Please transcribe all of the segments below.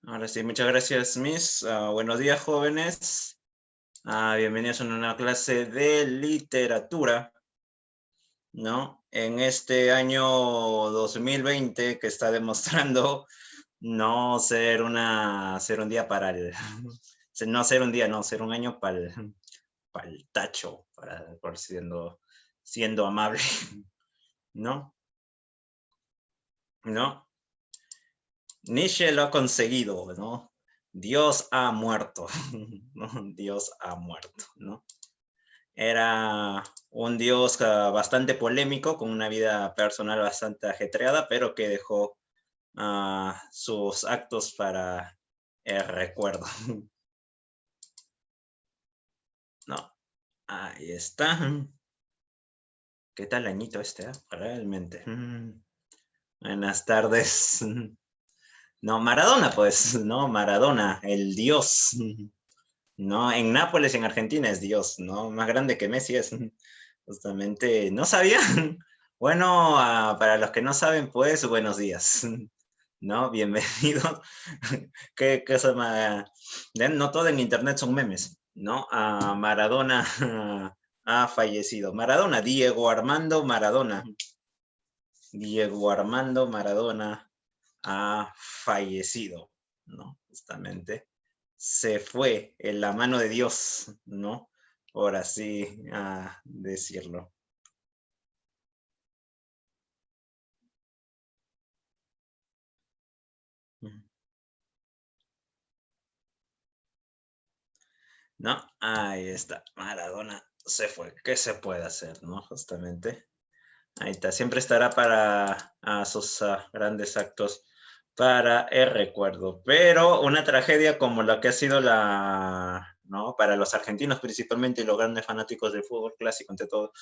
Ahora sí, muchas gracias, Miss. Buenos días, jóvenes. Bienvenidos a una nueva clase de literatura, ¿no? En este año 2020 que está demostrando no ser ser un día para el, no ser un día, no, ser un año para el tacho, por siendo amable, ¿no? ¿No? Nietzsche lo ha conseguido, ¿no? Dios ha muerto, ¿no? Dios ha muerto, ¿no? Era un dios bastante polémico, con una vida personal bastante ajetreada, pero que dejó sus actos para el recuerdo. No, ahí está. ¿Qué tal añito este? Realmente. Buenas tardes. No, Maradona, pues, no, Maradona, el dios. No, en Nápoles, en Argentina es Dios, ¿no? Más grande que Messi es. Justamente, ¿no sabía? Bueno, para los que no saben, pues, buenos días, ¿no? Bienvenido. ¿Qué cosa más? No todo en internet son memes, ¿no? Maradona ha fallecido. Maradona, Diego Armando Maradona. Diego Armando Maradona ha fallecido, ¿no? Justamente se fue en la mano de Dios, ¿no? Por así decirlo. ¿No? Ahí está, Maradona se fue. ¿Qué se puede hacer, no? Justamente. Ahí está, siempre estará para sus grandes actos para el recuerdo. Pero una tragedia como la que ha sido ¿no? Para los argentinos principalmente y los grandes fanáticos del fútbol clásico, ante todo,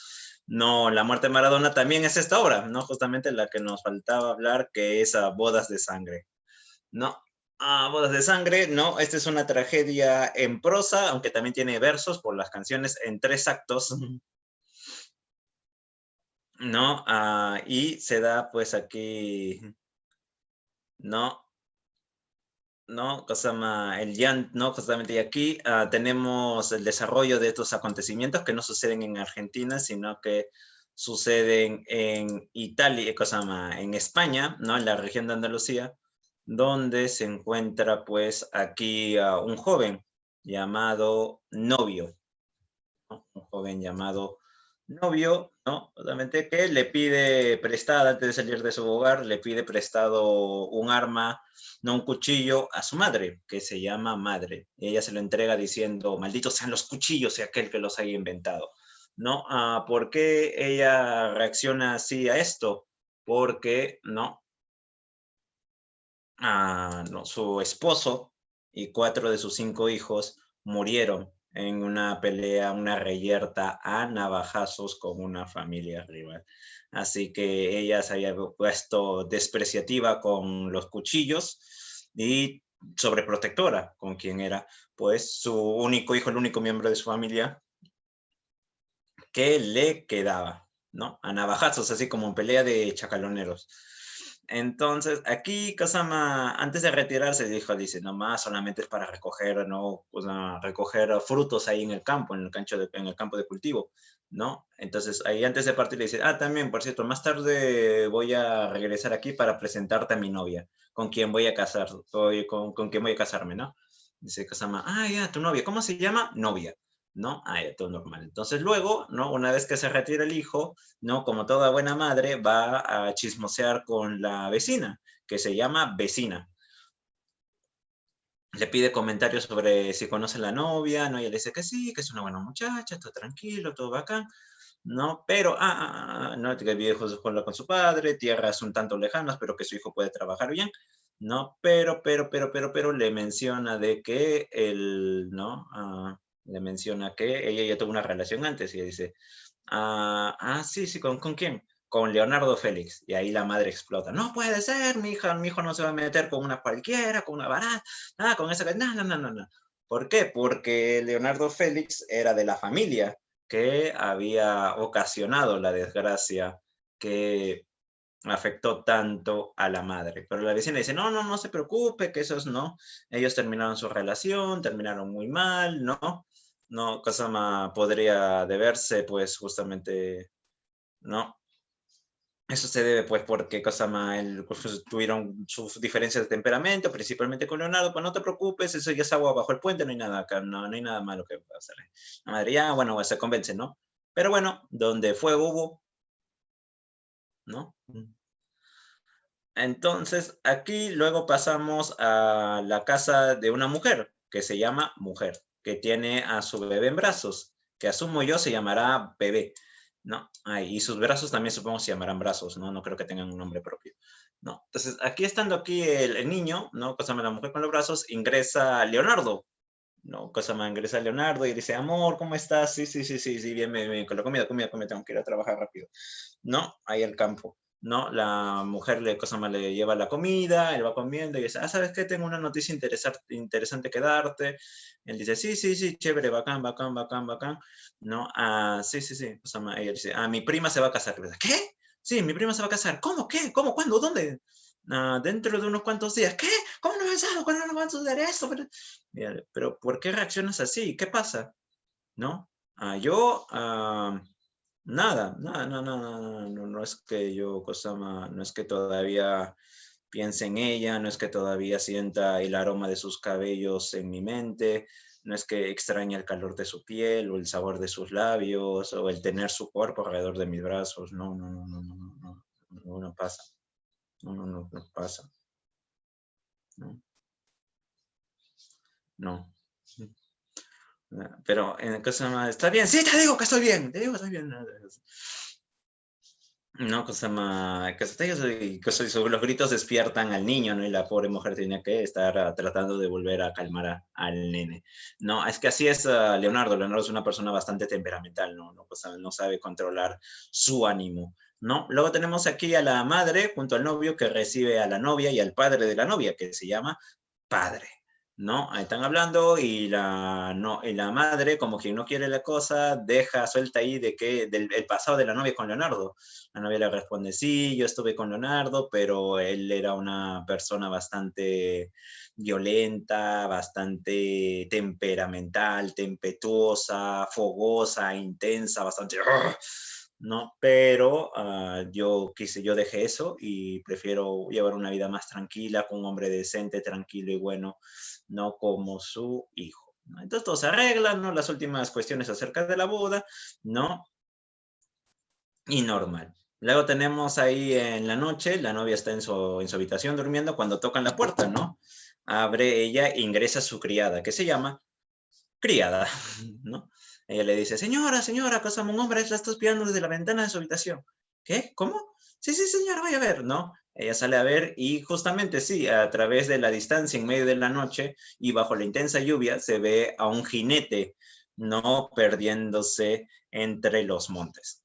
no, la muerte de Maradona también es esta obra, ¿no? Justamente la que nos faltaba hablar, que es Bodas de Sangre. No, Bodas de Sangre, no, esta es una tragedia en prosa, aunque también tiene versos por las canciones en tres actos, ¿no? Y se da pues aquí, ¿no? ¿No? El llanto, ¿no? Justamente y aquí tenemos el desarrollo de estos acontecimientos que no suceden en Argentina, sino que suceden en Italia, en España, ¿no? En la región de Andalucía, donde se encuentra pues aquí un joven llamado Novio, ¿no? Un joven llamado Novio, ¿no? Obviamente que le pide prestada, antes de salir de su hogar, le pide prestado un arma, no un cuchillo, a su madre, que se llama Madre. Y ella se lo entrega diciendo, malditos sean los cuchillos y aquel que los haya inventado, ¿no? ¿Por qué ella reacciona así a esto? Porque, ¿no? No, su esposo y cuatro de sus cinco hijos murieron en una pelea, una reyerta a navajazos con una familia rival. Así que ella se había puesto despreciativa con los cuchillos y sobreprotectora con quien era pues su único hijo, el único miembro de su familia que le quedaba, ¿no? A navajazos, así como en pelea de chacaloneros. Entonces, aquí Kasama, antes de retirarse, dice, nomás solamente es para recoger, ¿no? Pues, recoger frutos ahí en el campo, en el campo de cultivo, ¿no? Entonces, ahí antes de partir le dice, también, por cierto, más tarde voy a regresar aquí para presentarte a mi novia, con quien voy a casar, con quien voy a casarme, ¿no? Dice Kasama, ya, tu novia, ¿cómo se llama? Novia. ¿No? Ya, todo normal. Entonces luego, ¿no? Una vez que se retira el hijo, ¿no? Como toda buena madre, va a chismosear con la vecina, que se llama vecina. Le pide comentarios sobre si conoce a la novia, ¿no? Y él dice que sí, que es una buena muchacha, todo tranquilo, todo bacán, ¿no? Pero, ¿no? Que el viejo se juega con su padre, tierras un tanto lejanas, pero que su hijo puede trabajar bien, ¿no? Pero, le menciona de que él, ¿no? Le menciona que ella ya tuvo una relación antes y dice, sí, ¿con quién? Con Leonardo Félix. Y ahí la madre explota. No puede ser, mi hijo no se va a meter con una cualquiera, con una barata, con esa. No, no, no, no, no. ¿Por qué? Porque Leonardo Félix era de la familia que había ocasionado la desgracia que afectó tanto a la madre. Pero la vecina dice, no, no, no se preocupe, que esos no. Ellos terminaron su relación, terminaron muy mal, ¿no? No, cosa más podría deberse, pues, justamente, ¿no? Eso se debe, pues, porque cosa más, pues, tuvieron sus diferencias de temperamento, principalmente con Leonardo, pues no te preocupes, eso ya es agua bajo el puente, no hay nada acá, no, no hay nada malo que pueda hacer. La madre ya, bueno, se convence, ¿no? Pero bueno, donde fuego hubo, ¿no? Entonces, aquí luego pasamos a la casa de una mujer, que se llama Mujer, que tiene a su bebé en brazos, que asumo yo se llamará bebé, ¿no? Y sus brazos también supongo se llamarán brazos, ¿no? No creo que tengan un nombre propio, ¿no? Entonces, aquí estando aquí el niño, ¿no? Cosa la mujer con los brazos, ingresa Leonardo, ¿no? Cosa más, ingresa Leonardo y dice, amor, ¿cómo estás? Sí, sí, sí, sí, sí, bien, bien, bien, con la comida, comida, comida, tengo que ir a trabajar rápido. ¿No? Ahí al campo, ¿no? La mujer le, cosa más, le lleva la comida, él va comiendo y dice, ¿sabes qué? Tengo una noticia interesante que darte. Él dice, sí, sí, sí, chévere, bacán, bacán, bacán, bacán, ¿no? Sí, sí, sí, cosa más, ella dice, mi prima se va a casar. ¿Qué? Sí, mi prima se va a casar. ¿Cómo? ¿Qué? ¿Cómo? ¿Cuándo? ¿Dónde? Dentro de unos cuantos días. ¿Qué? ¿Cómo no me pensado? ¿Cuándo no va a suceder eso? Pero ¿por qué reaccionas así? ¿Qué pasa? ¿No? Yo, nada, nada, no, no, no, no, no, no es que yo, Kosama, no es que todavía piense en ella, no es que todavía sienta el aroma de sus cabellos en mi mente, no es que extrañe el calor de su piel o el sabor de sus labios o el tener su cuerpo alrededor de mis brazos, no, no, no, no, no, no, no, no, no pasa, no, no, no, no pasa, no, no. Pero en cosa está bien, sí, te digo que estoy bien, te digo que estoy bien. No, cosa más, los gritos despiertan al niño, ¿no? Y la pobre mujer tenía que estar tratando de volver a calmar al nene. No, es que así es Leonardo. Leonardo es una persona bastante temperamental, ¿no? No, cosa, no sabe controlar su ánimo, ¿no? Luego tenemos aquí a la madre junto al novio que recibe a la novia y al padre de la novia, que se llama padre, ¿no? Ahí están hablando y no, y la madre, como quien no quiere la cosa, deja suelta ahí de que del el pasado de la novia con Leonardo. La novia le responde, sí, yo estuve con Leonardo, pero él era una persona bastante violenta, bastante temperamental, tempestuosa, fogosa, intensa, bastante... ¿no? Pero yo dejé eso y prefiero llevar una vida más tranquila con un hombre decente, tranquilo y bueno, no como su hijo, ¿no? Entonces todo se arregla, ¿no? Las últimas cuestiones acerca de la boda, ¿no? Y normal. Luego tenemos ahí en la noche, la novia está en su habitación durmiendo cuando tocan la puerta, ¿no? Abre ella, ingresa su criada, que se llama criada, ¿no? Ella le dice, señora, señora, cosa un hombre la está espiando desde la ventana de su habitación. ¿Qué? ¿Cómo? Sí, sí, señora, vaya a ver, ¿no? Ella sale a ver y justamente sí, a través de la distancia en medio de la noche y bajo la intensa lluvia se ve a un jinete, ¿no? Perdiéndose entre los montes.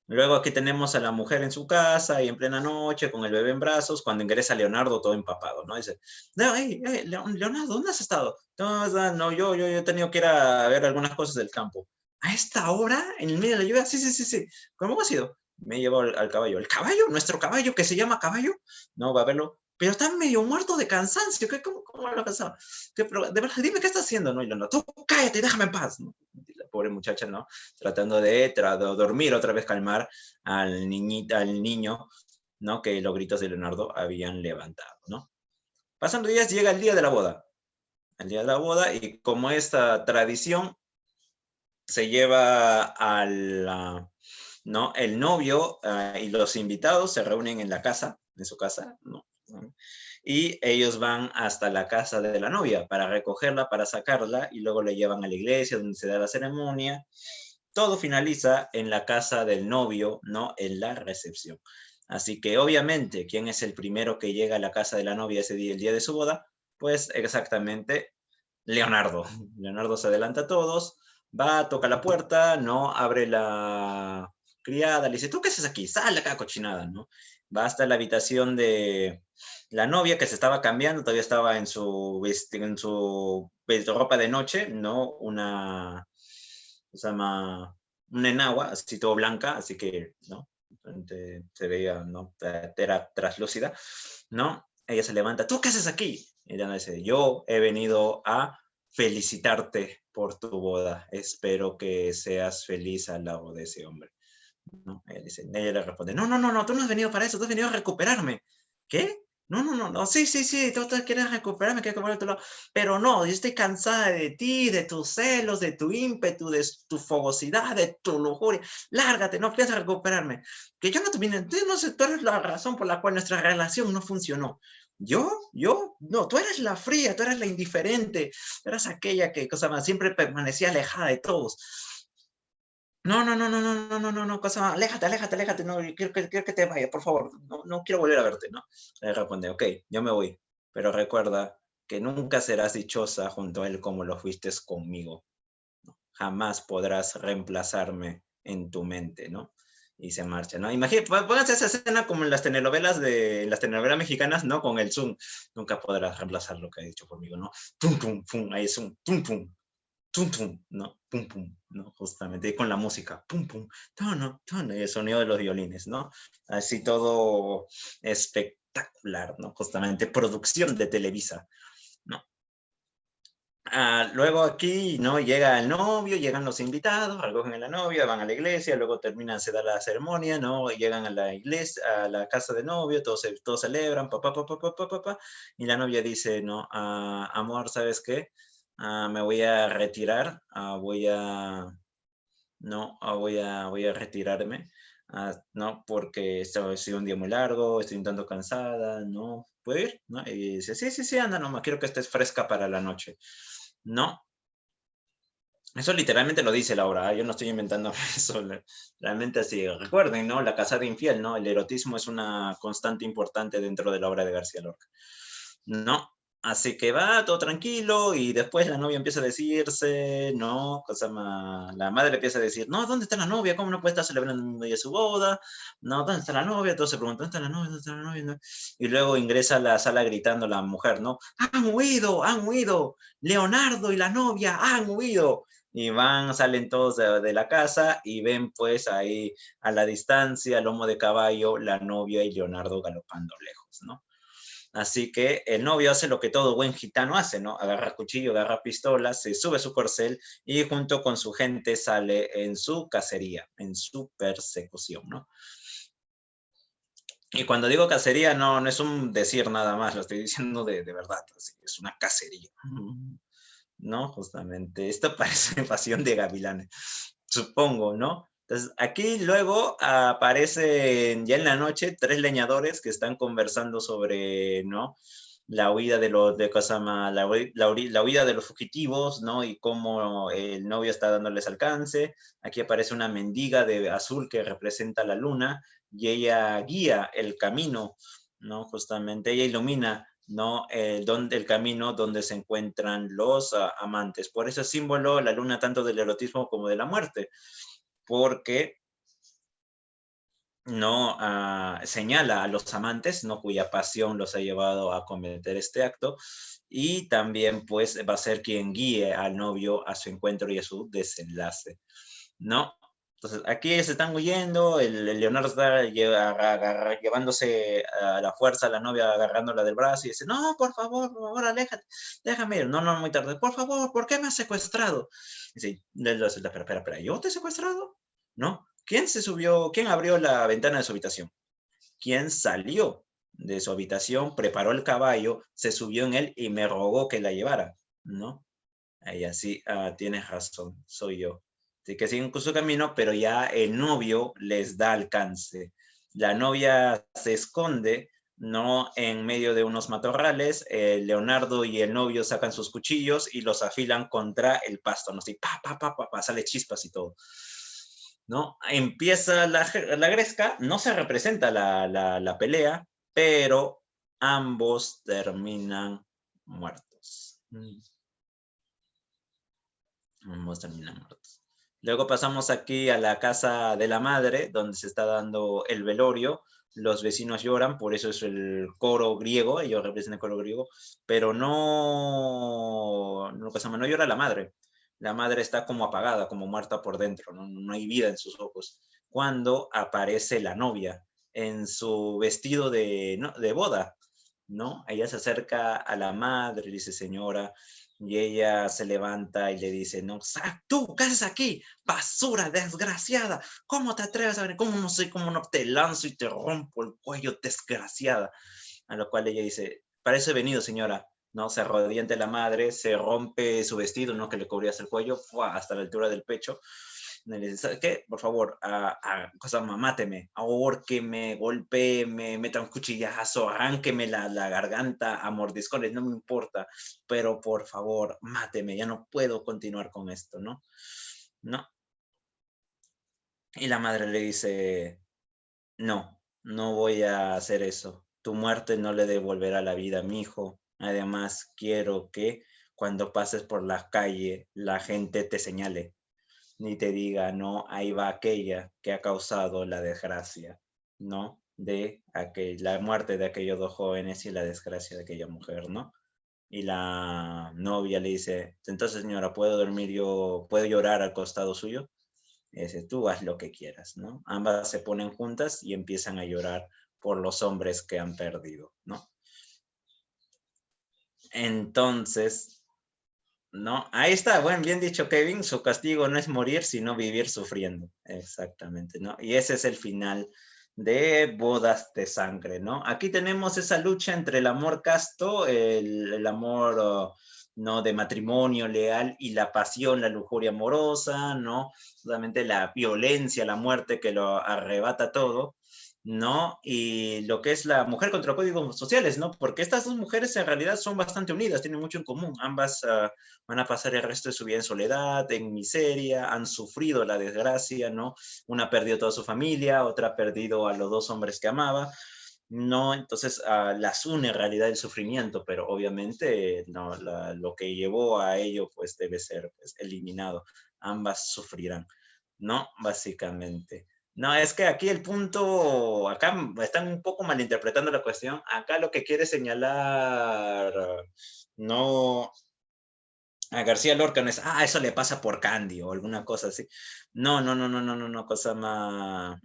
Luego aquí tenemos a la mujer en su casa y en plena noche con el bebé en brazos cuando ingresa Leonardo todo empapado, ¿no? Dice, no, hey, hey, Leonardo, ¿dónde has estado? No, no, yo he tenido que ir a ver algunas cosas del campo. ¿A esta hora? ¿En el medio de la lluvia? Sí, sí, sí, sí. ¿Cómo ha sido? Me llevó al caballo. ¿El caballo? ¿Nuestro caballo que se llama caballo? No, va a verlo. Pero está medio muerto de cansancio. ¿Cómo lo ha pasado? De verdad, dime qué está haciendo, ¿no? Y Leonardo, tú cállate, déjame en paz, ¿no? La pobre muchacha, ¿no? Tratando de dormir otra vez, calmar al niño, ¿no? Que los gritos de Leonardo habían levantado, ¿no? Pasando días, llega el día de la boda. El día de la boda, y como esta tradición se lleva ¿no? El novio y los invitados se reúnen en la casa, en su casa, ¿no? Y ellos van hasta la casa de la novia para recogerla, para sacarla, y luego le llevan a la iglesia donde se da la ceremonia. Todo finaliza en la casa del novio, ¿no? En la recepción. Así que obviamente, ¿quién es el primero que llega a la casa de la novia ese día, el día de su boda? Pues exactamente Leonardo. Leonardo se adelanta a todos, va, toca la puerta, ¿no? Abre la criada, le dice, ¿tú qué haces aquí? Sal acá, cochinada, ¿no? Va hasta la habitación de la novia que se estaba cambiando, todavía estaba en su ropa de noche, ¿no? Se llama una enagua, así todo blanca, así que, ¿no? se veía, ¿no? Era traslúcida, ¿no? Ella se levanta, ¿tú qué haces aquí? Y ella dice, yo he venido a felicitarte por tu boda. Espero que seas feliz al lado de ese hombre. ¿No? Ella le responde, no, no, no, no, tú no has venido para eso, tú has venido a recuperarme. ¿Qué? No, no, no, no, sí, sí, sí, tú quieres recuperarme, quieres recuperar tu lado, pero no, yo estoy cansada de ti, de tus celos, de tu ímpetu, de tu fogosidad, de tu lujuria. Lárgate, no quieres recuperarme. Que yo no te vine, tú no sé, tú eres la razón por la cual nuestra relación no funcionó. No, tú eres la fría, tú eres la indiferente, tú eres aquella que, cosa más, siempre permanecía alejada de todos. No, no, no, no, no, no, no, no, no, cosa, aléjate, aléjate, aléjate, no, quiero que te vayas, por favor, no, no quiero volver a verte, ¿no? Le responde, ok, yo me voy, pero recuerda que nunca serás dichosa junto a él como lo fuiste conmigo, ¿no? Jamás podrás reemplazarme en tu mente, ¿no? Y se marcha, ¿no? Imagínate, pónganse esa escena como en las telenovelas mexicanas, ¿no? Con el zoom, nunca podrás reemplazar lo que ha dicho conmigo, ¿no? Pum, pum, pum, ahí es un pum, pum, tum, tum, ¿no? Pum, pum, ¿no? Justamente, y con la música, pum, pum, tono, tono, y el sonido de los violines, ¿no? Así todo espectacular, ¿no? Justamente, producción de Televisa, ¿no? Luego aquí, ¿no? Llega el novio, llegan los invitados, recogen a la novia, van a la iglesia, luego terminan, se da la ceremonia, ¿no? Llegan a la iglesia, a la casa de novio, todos celebran, papá, papá, papá, papá, y la novia dice, ¿no? Amor, ¿sabes qué? Me voy a retirar, no, voy a retirarme, ¿no? Porque ha sido un día muy largo, estoy un tanto cansada, ¿no? ¿Puedo ir? ¿No? Y dice, sí, sí, sí, anda nomás, quiero que estés fresca para la noche. No, eso literalmente lo dice Laura, yo no estoy inventando eso, realmente así. Recuerden, ¿no? La casada infiel, ¿no? El erotismo es una constante importante dentro de la obra de García Lorca. No, así que va todo tranquilo y después la novia empieza a decirse, no, la madre empieza a decir, no, ¿dónde está la novia? ¿Cómo no puede estar celebrando el mismo día su boda? No, ¿dónde está la novia? Todos se preguntan, ¿dónde está la novia? ¿Dónde está la novia? ¿No? Y luego ingresa a la sala gritando la mujer, ¿no? Han huido, Leonardo y la novia han huido. Y salen todos de la casa y ven pues ahí a la distancia, lomo de caballo, la novia y Leonardo galopando lejos, ¿no? Así que el novio hace lo que todo buen gitano hace, ¿no? Agarra cuchillo, agarra pistola, se sube a su corcel y junto con su gente sale en su cacería, en su persecución, ¿no? Y cuando digo cacería, no, no es un decir nada más, lo estoy diciendo de verdad, así, es una cacería, ¿no? Justamente, esto parece Pasión de Gavilanes, supongo, ¿no? Entonces, aquí luego aparecen ya en la noche tres leñadores que están conversando sobre, ¿no? La huida la huida de los fugitivos, ¿no? Y cómo el novio está dándoles alcance. Aquí aparece una mendiga de azul que representa la luna y ella guía el camino, ¿no? Justamente ella ilumina, ¿no? El camino donde se encuentran los amantes. Por eso es símbolo la luna tanto del erotismo como de la muerte, porque no señala a los amantes, ¿no? Cuya pasión los ha llevado a cometer este acto, y también pues va a ser quien guíe al novio a su encuentro y a su desenlace, ¿no? Entonces, aquí se están huyendo, el Leonardo está llevándose a la fuerza a la novia, agarrándola del brazo y dice, no, por favor, aléjate, déjame ir. No, no, muy tarde, por favor, ¿por qué me has secuestrado? Y dice, espera, ¿yo te he secuestrado? ¿No? ¿Quién abrió la ventana de su habitación? ¿Quién salió de su habitación, preparó el caballo, se subió en él y me rogó que la llevara? ¿No? Ahí así, tienes razón, soy yo. Así que siguen con su camino, pero ya el novio les da alcance. La novia se esconde, ¿no? En medio de unos matorrales. Leonardo y el novio sacan sus cuchillos y los afilan contra el pasto, ¿no? Así, sale chispas y todo. ¿No? Empieza la gresca, no se representa la pelea, pero ambos terminan muertos. Ambos terminan muertos. Luego pasamos aquí a la casa de la madre, donde se está dando el velorio. Los vecinos lloran, por eso es el coro griego, ellos representan el coro griego, pero no llora la madre. La madre está como apagada, como muerta por dentro, no hay vida en sus ojos. cuando aparece la novia en su vestido de, ¿no? de boda, ¿no? Ella se acerca a la madre, le dice, señora, y ella se levanta y le dice, no, tú, ¿qué haces aquí? Basura, desgraciada, ¿cómo te atreves a venir? ¿Cómo no sé, cómo no te lanzo y te rompo el cuello, desgraciada? A lo cual ella dice, para eso he venido, señora. ¿No? Se arrodilla ante la madre, se rompe su vestido, ¿no? Que le cubría hasta el cuello, ¡fua! Hasta la altura del pecho. Y le dice, ¿sabe qué? Por favor, cosa, máteme, ahórqueme, golpéeme, meta un cuchillazo, arránqueme la garganta a mordiscones, no me importa, pero por favor, máteme, ya no puedo continuar con esto, ¿no? ¿No? Y la madre le dice, no, no voy a hacer eso. Tu muerte no le devolverá la vida a mi hijo. Además, quiero que cuando pases por la calle, la gente te señale, ni te diga, no, ahí va aquella que ha causado la desgracia, ¿no? La muerte de aquellos dos jóvenes y la desgracia de aquella mujer, ¿no? Y la novia le dice, entonces señora, ¿puedo dormir yo, puedo llorar al costado suyo? Dice, tú haz lo que quieras, ¿no? Ambas se ponen juntas y empiezan a llorar por los hombres que han perdido, ¿no? Entonces, ¿no? Ahí está, bueno, bien dicho Kevin, su castigo no es morir, sino vivir sufriendo. Exactamente, ¿no? Y ese es el final de Bodas de Sangre, ¿no? Aquí tenemos esa lucha entre el amor casto, el amor, ¿no? De matrimonio leal y la pasión, la lujuria amorosa, ¿no? Solamente la violencia, la muerte que lo arrebata todo, ¿no? Y lo que es la mujer contra los códigos sociales, ¿no? Porque estas dos mujeres en realidad son bastante unidas, tienen mucho en común. Ambas van a pasar el resto de su vida en soledad, en miseria, han sufrido la desgracia, ¿no? Una ha perdido toda su familia, otra ha perdido a los dos hombres que amaba, ¿no? Entonces las une en realidad el sufrimiento, pero obviamente no, lo que llevó a ello pues debe ser pues, eliminado. Ambas sufrirán, ¿no? Básicamente. No, es que aquí el punto, acá están un poco malinterpretando la cuestión. Acá lo que quiere señalar, no, a García Lorca no es, eso le pasa por Candy o alguna cosa así. No, no, no, no, no, no, no, cosa más.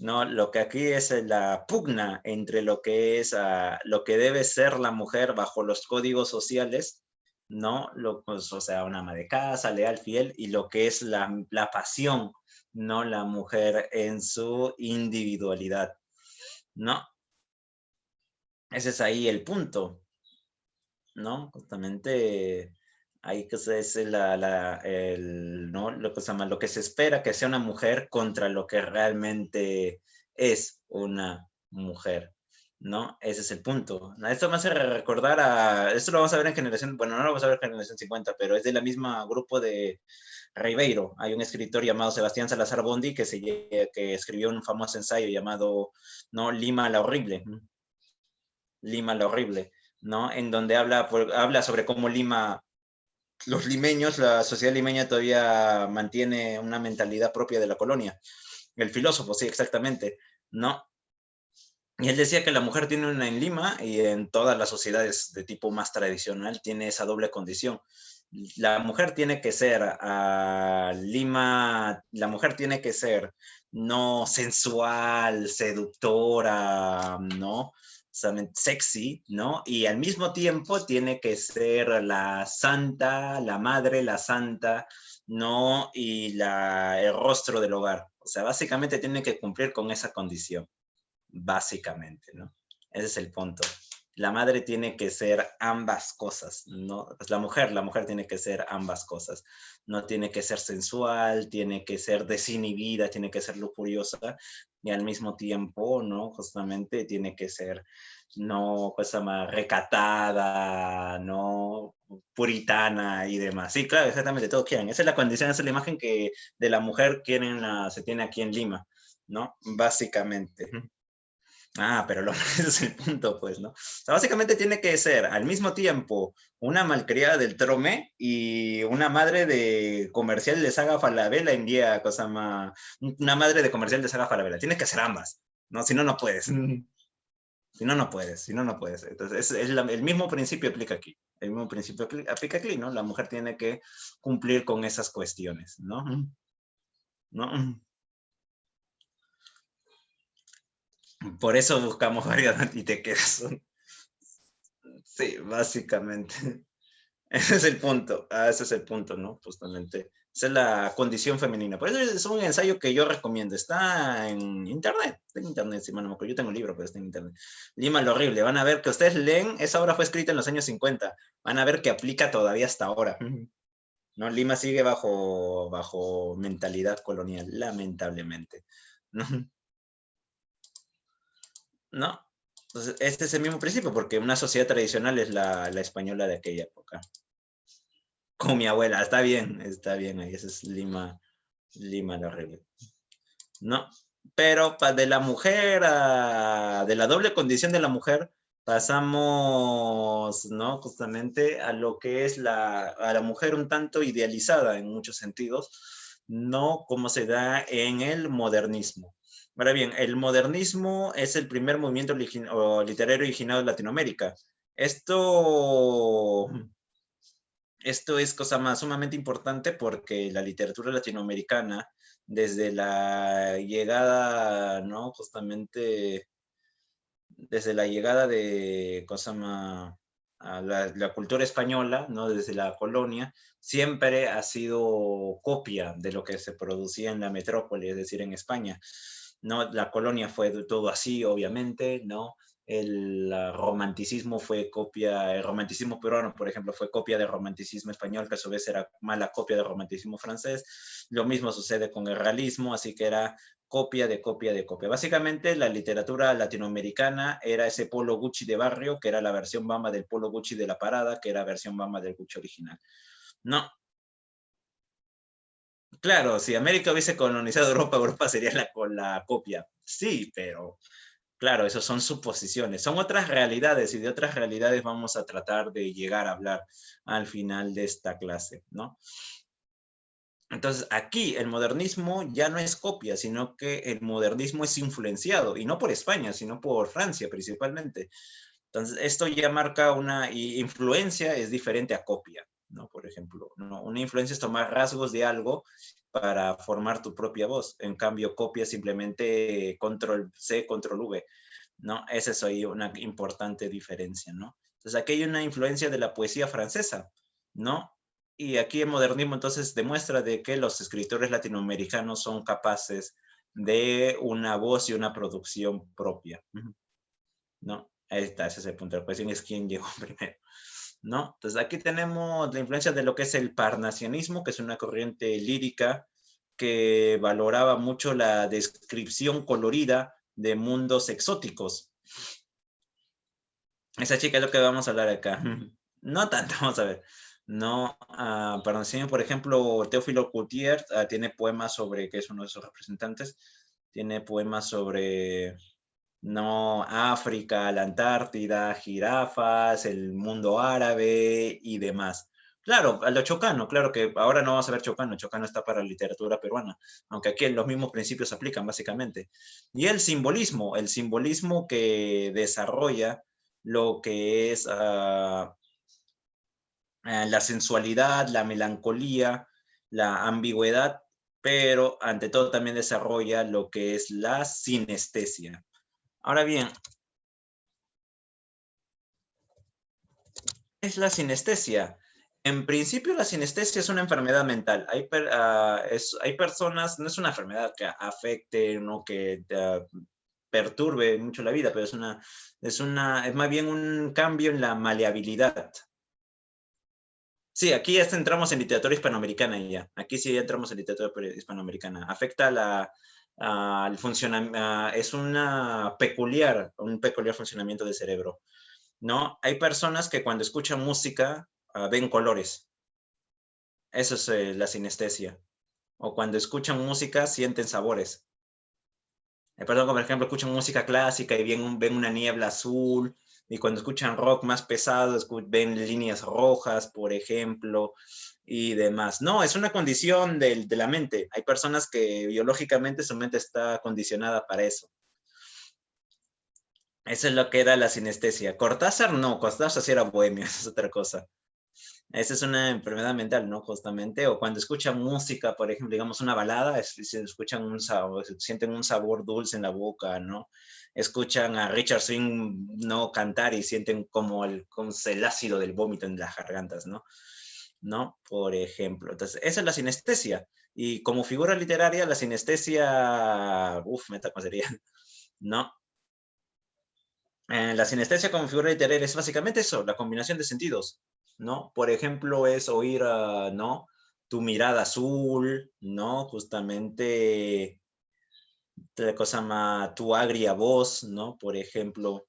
No, lo que aquí es la pugna entre lo que es, lo que debe ser la mujer bajo los códigos sociales, ¿no? Pues, o sea, una ama de casa, leal, fiel, y lo que es la pasión, ¿no? La mujer en su individualidad, ¿no? Ese es ahí el punto, ¿no? Justamente ahí que es ¿no? Lo que se llama, lo que se espera que sea una mujer contra lo que realmente es una mujer, ¿no? Ese es el punto. Esto me hace recordar esto lo vamos a ver en generación, bueno, no lo vamos a ver en generación 50, pero es de la misma grupo de Ribeiro. Hay un escritor llamado Sebastián Salazar Bondi que escribió un famoso ensayo llamado, ¿no? Lima la Horrible. Lima la Horrible, ¿no? En donde habla sobre cómo Lima, los limeños, la sociedad limeña todavía mantiene una mentalidad propia de la colonia. El filósofo, sí, exactamente, ¿no? Y él decía que la mujer tiene una en Lima y en todas las sociedades de tipo más tradicional tiene esa doble condición. La mujer tiene que ser, Lima, la mujer tiene que ser no sensual, seductora, ¿no? Sexy, ¿no? Y al mismo tiempo tiene que ser la santa, la madre, la santa, ¿no? Y el rostro del hogar. O sea, básicamente tiene que cumplir con esa condición básicamente, ¿no? Ese es el punto. La madre tiene que ser ambas cosas, ¿no? Pues la mujer tiene que ser ambas cosas. No tiene que ser sensual, tiene que ser desinhibida, tiene que ser lujuriosa y al mismo tiempo, ¿no? Justamente tiene que ser, no, cosa más recatada, ¿no? Puritana y demás. Sí, claro, exactamente, todos quieren. Esa es la condición, esa es la imagen que de la mujer se tiene aquí en Lima, ¿no? Básicamente. Pero ese es el punto, pues, ¿no? O sea, básicamente tiene que ser al mismo tiempo una malcriada del Trome y una madre de comercial de Saga Falabella en día, cosa más, una madre de comercial de Saga Falabella. Tiene que ser ambas, ¿no? Si no, no puedes. Si no, no puedes, si no, no puedes. Entonces, el mismo principio aplica aquí. El mismo principio aplica aquí, ¿no? La mujer tiene que cumplir con esas cuestiones, ¿no? ¿No? Por eso buscamos variedad y te quedas. Sí, básicamente. Ese es el punto. Ese es el punto, ¿no? Justamente. Esa es la condición femenina. Por eso es un ensayo que yo recomiendo. Está en internet. Está en internet, si mal no me acuerdo. Yo tengo el libro, pero está en internet. Lima lo horrible. Van a ver que ustedes leen. Esa obra fue escrita en los años 50. Van a ver que aplica todavía hasta ahora. ¿No? Lima sigue bajo mentalidad colonial, lamentablemente. ¿No? ¿No? Entonces, este es el mismo principio, porque una sociedad tradicional es la española de aquella época. Con mi abuela, está bien, ahí ese es Lima lo horrible. No, pero de la mujer, de la doble condición de la mujer, pasamos, ¿no? Justamente a lo que es a la mujer un tanto idealizada en muchos sentidos, no como se da en el modernismo. Ahora bien, el modernismo es el primer movimiento literario originado en Latinoamérica. Esto esto es cosa más sumamente importante porque la literatura latinoamericana, desde la llegada, ¿no? Justamente desde la llegada de cosa más, a la cultura española, ¿no? Desde la colonia, siempre ha sido copia de lo que se producía en la metrópoli, es decir, en España. ¿No? La colonia fue de todo así, obviamente, ¿no? El romanticismo fue copia, el romanticismo peruano, por ejemplo, fue copia del romanticismo español, que a su vez era mala copia del romanticismo francés. Lo mismo sucede con el realismo, así que era copia de copia de copia. Básicamente, la literatura latinoamericana era ese polo Gucci de barrio, que era la versión Bamba del polo Gucci de la parada, que era versión Bamba del Gucci original. No, claro, si América hubiese colonizado Europa, Europa sería la copia. Sí, pero claro, eso son suposiciones, son otras realidades y de otras realidades vamos a tratar de llegar a hablar al final de esta clase, ¿no? Entonces, aquí el modernismo ya no es copia, sino que el modernismo es influenciado, y no por España, sino por Francia principalmente. Entonces, esto ya marca una influencia, es diferente a copia, ¿no? Por ejemplo, ¿no? Una influencia es tomar rasgos de algo para formar tu propia voz. En cambio, copia simplemente control C, control V, ¿no? Esa es ahí una importante diferencia, ¿no? Entonces, aquí hay una influencia de la poesía francesa, ¿no? Y aquí el modernismo entonces demuestra de que los escritores latinoamericanos son capaces de una voz y una producción propia, ¿no? Ahí está, ese es el punto. La cuestión es quién llegó primero, ¿no? Entonces aquí tenemos la influencia de lo que es el parnasianismo, que es una corriente lírica que valoraba mucho la descripción colorida de mundos exóticos. Esa chica es lo que vamos a hablar acá. No tanto, vamos a ver. No, Parnasiano, por ejemplo, Teófilo Coutier tiene poemas sobre, que es uno de sus representantes, tiene poemas sobre no, África, la Antártida, jirafas, el mundo árabe y demás. Claro, a lo chocano, claro que ahora no vamos a ver chocano, chocano está para la literatura peruana, aunque aquí los mismos principios se aplican básicamente. Y el simbolismo que desarrolla lo que es la sensualidad, la melancolía, la ambigüedad, pero ante todo también desarrolla lo que es la sinestesia. Ahora bien, es la sinestesia. En principio, la sinestesia es una enfermedad mental. Hay personas, no es una enfermedad que afecte, no que perturbe mucho la vida, pero es más bien un cambio en la maleabilidad. Sí, aquí ya entramos en literatura hispanoamericana ya. Aquí sí ya entramos en literatura hispanoamericana. Afecta al funcionamiento, es un peculiar funcionamiento del cerebro. ¿No? Hay personas que cuando escuchan música ven colores. Eso es la sinestesia. O cuando escuchan música sienten sabores. Hay personas que, por ejemplo, escuchan música clásica y ven una niebla azul. Y cuando escuchan rock más pesado, ven líneas rojas, por ejemplo, y demás. No, es una condición de la mente. Hay personas que biológicamente su mente está condicionada para eso. Eso es lo que era la sinestesia. Cortázar no, Cortázar sí era bohemio, eso es otra cosa. Esa es una enfermedad mental, ¿no? Justamente, o cuando escuchan música, por ejemplo, digamos una balada, se escuchan un sabor, sienten un sabor dulce en la boca, ¿no? Escuchan a Richard Swing no cantar y sienten como el ácido del vómito en las gargantas, ¿no? ¿No? Por ejemplo. Entonces, esa es la sinestesia. Y como figura literaria, la sinestesia, uff, metacosería, ¿no? La sinestesia como figura literaria es básicamente eso, la combinación de sentidos, ¿no? Por ejemplo, es oír, ¿no? Tu mirada azul, ¿no? Justamente, otra cosa más, tu agria voz, ¿no? Por ejemplo,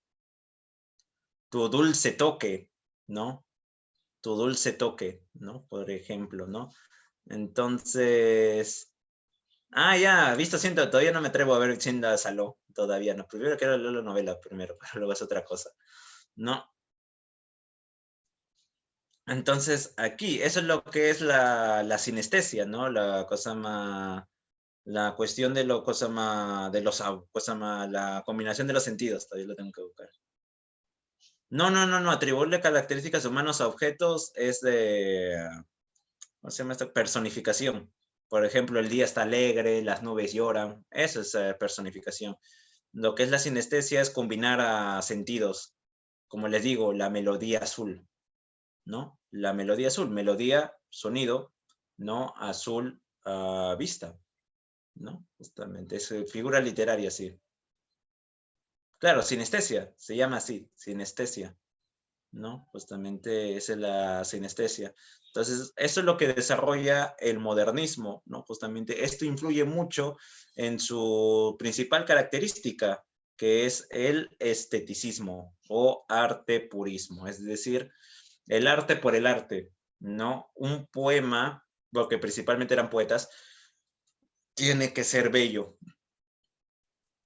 tu dulce toque, ¿no? Tu dulce toque, ¿no? Por ejemplo, ¿no? Entonces, ya, visto siento, todavía no me atrevo a ver Chinda Saló, todavía no. Primero quiero leer la novela primero, pero luego es otra cosa, ¿no? Entonces, aquí, eso es lo que es la sinestesia, ¿no? La cosa más, la cuestión de lo cosa más, de los, cosa más, la combinación de los sentidos, todavía lo tengo que buscar. No, atribuirle características humanas a objetos es de, ¿cómo se llama esto? Personificación. Por ejemplo, el día está alegre, las nubes lloran, eso es personificación. Lo que es la sinestesia es combinar a sentidos, como les digo, la melodía azul, ¿no? La melodía azul, melodía, sonido, ¿no? Azul, vista, ¿no? Justamente, es figura literaria, sí. Claro, sinestesia, se llama así, sinestesia, ¿no? Justamente esa es la sinestesia. Entonces, eso es lo que desarrolla el modernismo, ¿no? Justamente esto influye mucho en su principal característica, que es el esteticismo o arte purismo, es decir, el arte por el arte, ¿no? Un poema, porque principalmente eran poetas, tiene que ser bello.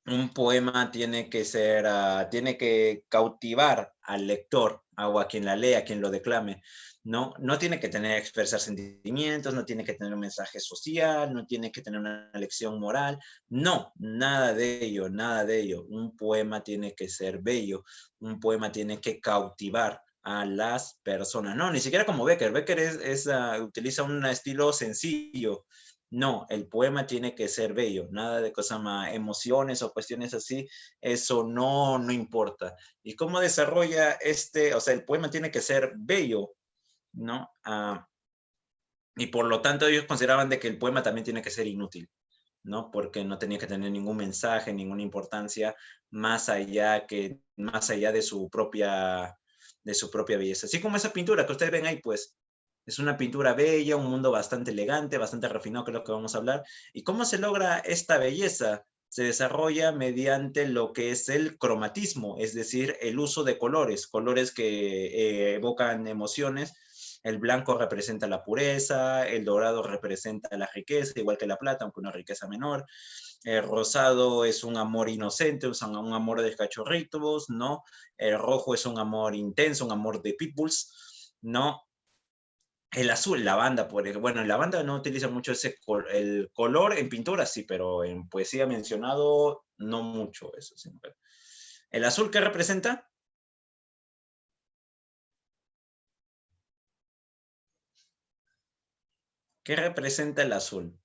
Un poema tiene que ser, tiene que cautivar al lector o a quien la lea, a quien lo declame, ¿no? No tiene que tener, expresar sentimientos, no tiene que tener un mensaje social, no tiene que tener una lección moral, no, nada de ello, nada de ello. Un poema tiene que ser bello, un poema tiene que cautivar a las personas, no, ni siquiera como Becker. Becker utiliza un estilo sencillo, no, el poema tiene que ser bello, nada de cosas más, emociones o cuestiones así, eso no importa. ¿Y cómo desarrolla o sea, el poema tiene que ser bello, ¿no? Y por lo tanto ellos consideraban de que el poema también tiene que ser inútil, ¿no? Porque no tenía que tener ningún mensaje, ninguna importancia más allá de su propia belleza. Así como esa pintura que ustedes ven ahí, pues, es una pintura bella, un mundo bastante elegante, bastante refinado, que es lo que vamos a hablar. ¿Y cómo se logra esta belleza? Se desarrolla mediante lo que es el cromatismo, es decir, el uso de colores, colores que evocan emociones. El blanco representa la pureza, el dorado representa la riqueza, igual que la plata, aunque una riqueza menor. El rosado es un amor inocente, es un amor de cachorritos, ¿no? El rojo es un amor intenso, un amor de pitbulls, ¿no? El azul, lavanda, bueno, en lavanda no utiliza mucho el color en pintura, sí, pero en poesía mencionado, no mucho eso. Sí. ¿El azul qué representa? ¿Qué representa el azul?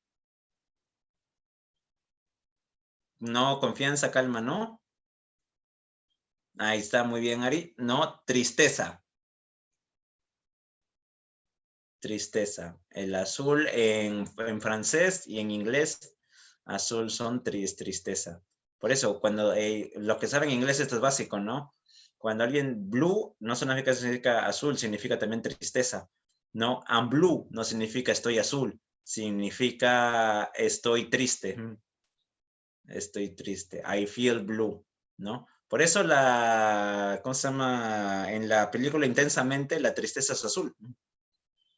No, confianza, calma, ¿no? Ahí está, muy bien, Ari. No, tristeza. Tristeza. El azul en francés y en inglés, azul son tristeza. Por eso, cuando los que saben inglés, esto es básico, ¿no? Cuando alguien blue no significa azul, significa también tristeza, ¿no? I'm blue no significa estoy azul, significa estoy triste. Estoy triste. I feel blue, ¿no? Por eso ¿cómo se llama? En la película Intensamente, la tristeza es azul.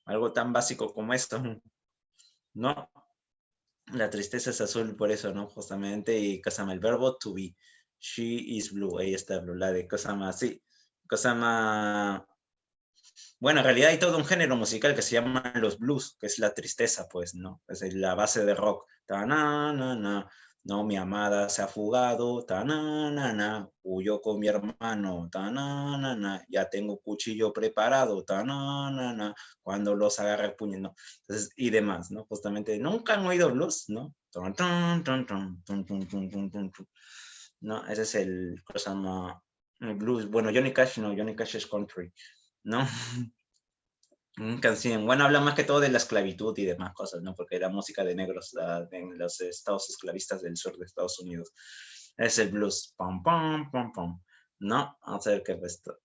Algo tan básico como esto, ¿no? La tristeza es azul por eso, ¿no? Justamente, y Kasama, el verbo to be. She is blue, ella está blue, la de Kasama, sí. Kasama, bueno, en realidad hay todo un género musical que se llama los blues, que es la tristeza, pues, ¿no? Es la base de rock. Ta, na, na, na, No, mi amada se ha fugado, tananana, huyó con mi hermano, tananana, ya tengo cuchillo preparado, tananana, cuando los agarra el puño, ¿no? Entonces, y demás, ¿no? Justamente, nunca han oído blues, ¿no? Tun, tun, tun, tun, tun, tun, tun, tun, tun, tun. No, ese es el, cosa más, el blues. Bueno, Johnny Cash no, Johnny Cash es country, ¿no? Canción. Bueno, habla más que todo de la esclavitud y demás cosas, ¿no? Porque era música de negros en los estados esclavistas del sur de Estados Unidos. Es el blues. Pam, pam, pam, pam. No, vamos a ver qué resto.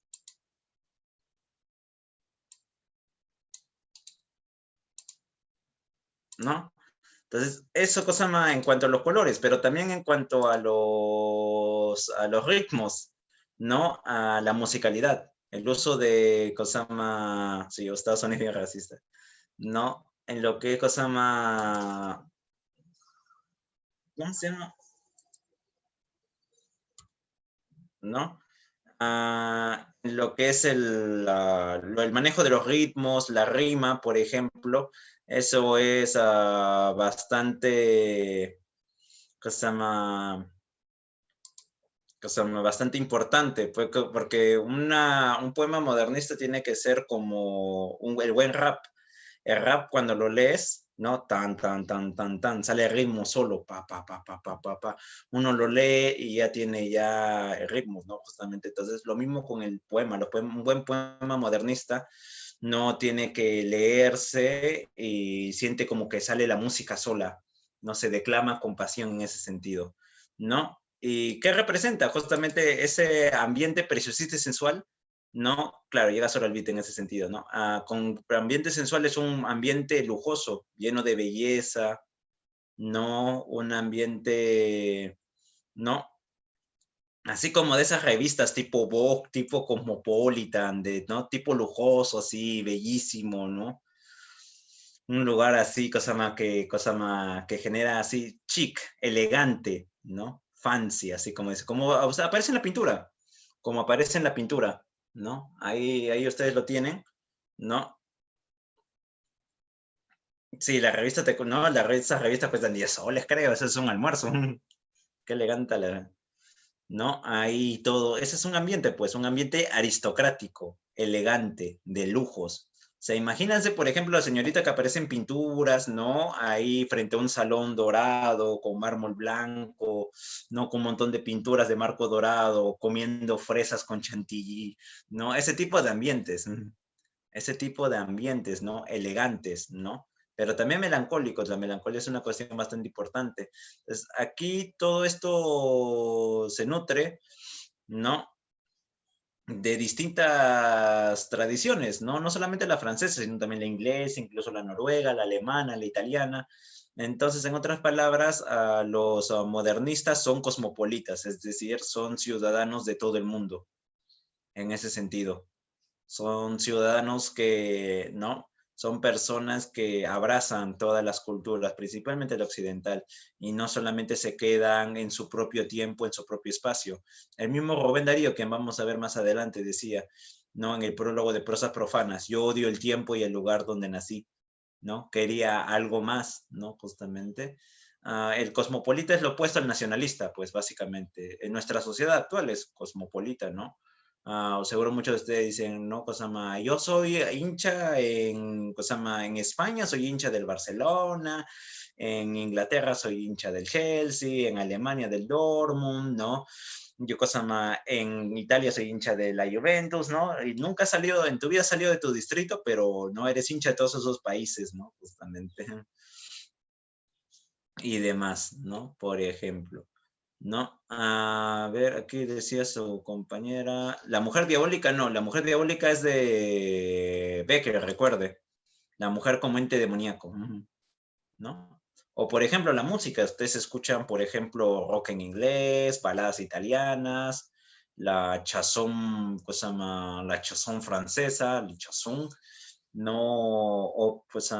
¿No? Entonces, eso cosa más en cuanto a los colores, pero también en cuanto a los ritmos, ¿no? A la musicalidad. El uso de cosa más. Sí, Estados Unidos es bien racista. ¿No? En lo que es cosa más. ¿Cómo se llama? ¿No? Lo que es el manejo de los ritmos, la rima, por ejemplo, eso es bastante, cosa se llama? Bastante importante, porque un poema modernista tiene que ser como el buen rap. El rap cuando lo lees, ¿no? Tan, tan, tan, tan, tan, sale el ritmo solo, pa, pa, pa, pa, pa, pa, pa. Uno lo lee y ya tiene ya el ritmo, ¿no? Justamente. Entonces, lo mismo con el poema. Un buen poema modernista no tiene que leerse y siente como que sale la música sola, no se declama con pasión en ese sentido, ¿no? ¿Y qué representa? Justamente ese ambiente preciosista y sensual, ¿no? Claro, llega solo al beat en ese sentido, ¿no? Con ambiente sensual es un ambiente lujoso, lleno de belleza, ¿no? Un ambiente, ¿no? Así como de esas revistas tipo Vogue, tipo Cosmopolitan, ¿no? Tipo lujoso, así, bellísimo, ¿no? Un lugar así, cosa más que genera así chic, elegante, ¿no? Fancy, así como dice, como o sea, aparece en la pintura, como aparece en la pintura, ¿no? Ahí ustedes lo tienen, ¿no? Sí, la revista, no, esas revistas cuestan 10 soles, creo, eso es un almuerzo. Qué elegante ¿no? Ahí todo, ese es un ambiente, pues, un ambiente aristocrático, elegante, de lujos. O sea, imagínense, por ejemplo, la señorita que aparece en pinturas, ¿no? Ahí frente a un salón dorado, con mármol blanco, ¿no? Con un montón de pinturas de marco dorado, comiendo fresas con chantilly, ¿no? Ese tipo de ambientes, ¿no? Elegantes, ¿no? Pero también melancólicos. La melancolía es una cuestión bastante importante. Entonces, aquí todo esto se nutre, ¿no? De distintas tradiciones, ¿no? No solamente la francesa, sino también la inglesa, incluso la noruega, la alemana, la italiana. Entonces, en otras palabras, los modernistas son cosmopolitas, es decir, son ciudadanos de todo el mundo, en ese sentido. Son ciudadanos que, ¿no? Son personas que abrazan todas las culturas, principalmente la occidental, y no solamente se quedan en su propio tiempo, en su propio espacio. El mismo Rubén Darío, que vamos a ver más adelante, decía, ¿no? En el prólogo de Prosas Profanas, yo odio el tiempo y el lugar donde nací, ¿no? Quería algo más, ¿no? Justamente. El cosmopolita es lo opuesto al nacionalista, pues básicamente. En nuestra sociedad actual es cosmopolita, ¿no? Seguro muchos de ustedes dicen, no, Cosama, yo soy hincha en, Cosama, en España soy hincha del Barcelona, en Inglaterra soy hincha del Chelsea, en Alemania del Dortmund, ¿no? Yo, Cosama, en Italia soy hincha de la Juventus, ¿no? Y nunca has salido, en tu vida has salido de tu distrito, pero no eres hincha de todos esos países, ¿no? Justamente. Y demás, ¿no? Por ejemplo. ¿No? A ver, aquí decía su compañera. La mujer diabólica, no, la mujer diabólica es de Becker, recuerde. La mujer como ente demoníaco, ¿no? O por ejemplo, la música. Ustedes escuchan, por ejemplo, rock en inglés, baladas italianas, la chanson, cosa la chanson francesa, el chanson, no, o pues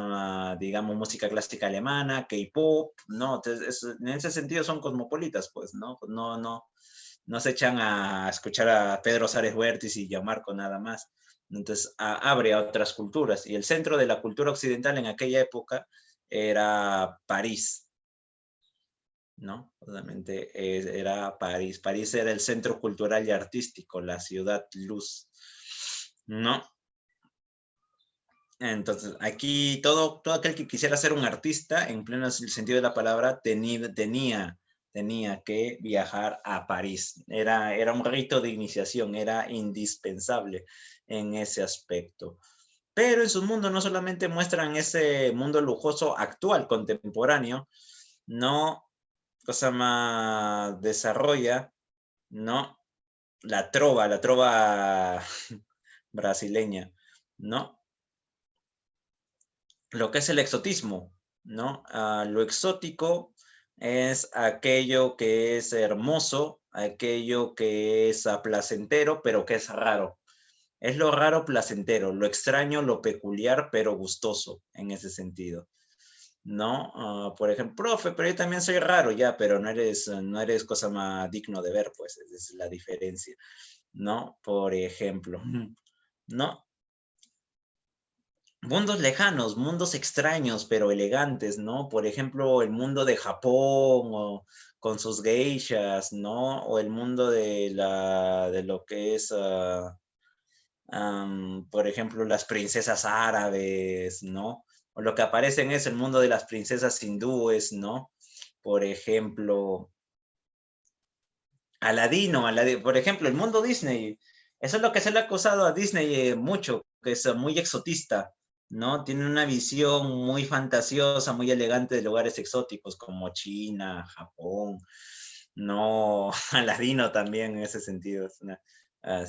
digamos música clásica alemana, K-pop, ¿no? Entonces, en ese sentido son cosmopolitas, pues, ¿no? No se echan a escuchar a Pedro Sares Huertis y Gianmarco nada más. Entonces, abre a otras culturas. Y el centro de la cultura occidental en aquella época era París, ¿no? Obviamente era París. París era el centro cultural y artístico, la ciudad luz, ¿no? Entonces, aquí todo aquel que quisiera ser un artista, en pleno sentido de la palabra, tenía que viajar a París. Era un rito de iniciación, era indispensable en ese aspecto. Pero en su mundo no solamente muestran ese mundo lujoso actual, contemporáneo, no, cosa más desarrolla, ¿no? La trova brasileña, ¿no? Lo que es el exotismo, ¿no? Lo exótico es aquello que es hermoso, aquello que es placentero, pero que es raro. Es lo raro placentero, lo extraño, lo peculiar, pero gustoso en ese sentido, ¿no? Por ejemplo, profe, pero yo también soy raro ya, pero no eres cosa más digno de ver, pues esa es la diferencia, ¿no? Por ejemplo, ¿no? Mundos lejanos, mundos extraños, pero elegantes, ¿no? Por ejemplo, el mundo de Japón o con sus geishas, ¿no? O el mundo de lo que es, por ejemplo, las princesas árabes, ¿no? O lo que aparecen es el mundo de las princesas hindúes, ¿no? Por ejemplo, por ejemplo, el mundo Disney. Eso es lo que se le ha acusado a Disney mucho, que es muy exotista, ¿no? Tiene una visión muy fantasiosa, muy elegante de lugares exóticos como China, Japón, ¿no? Aladino también en ese sentido. Ah,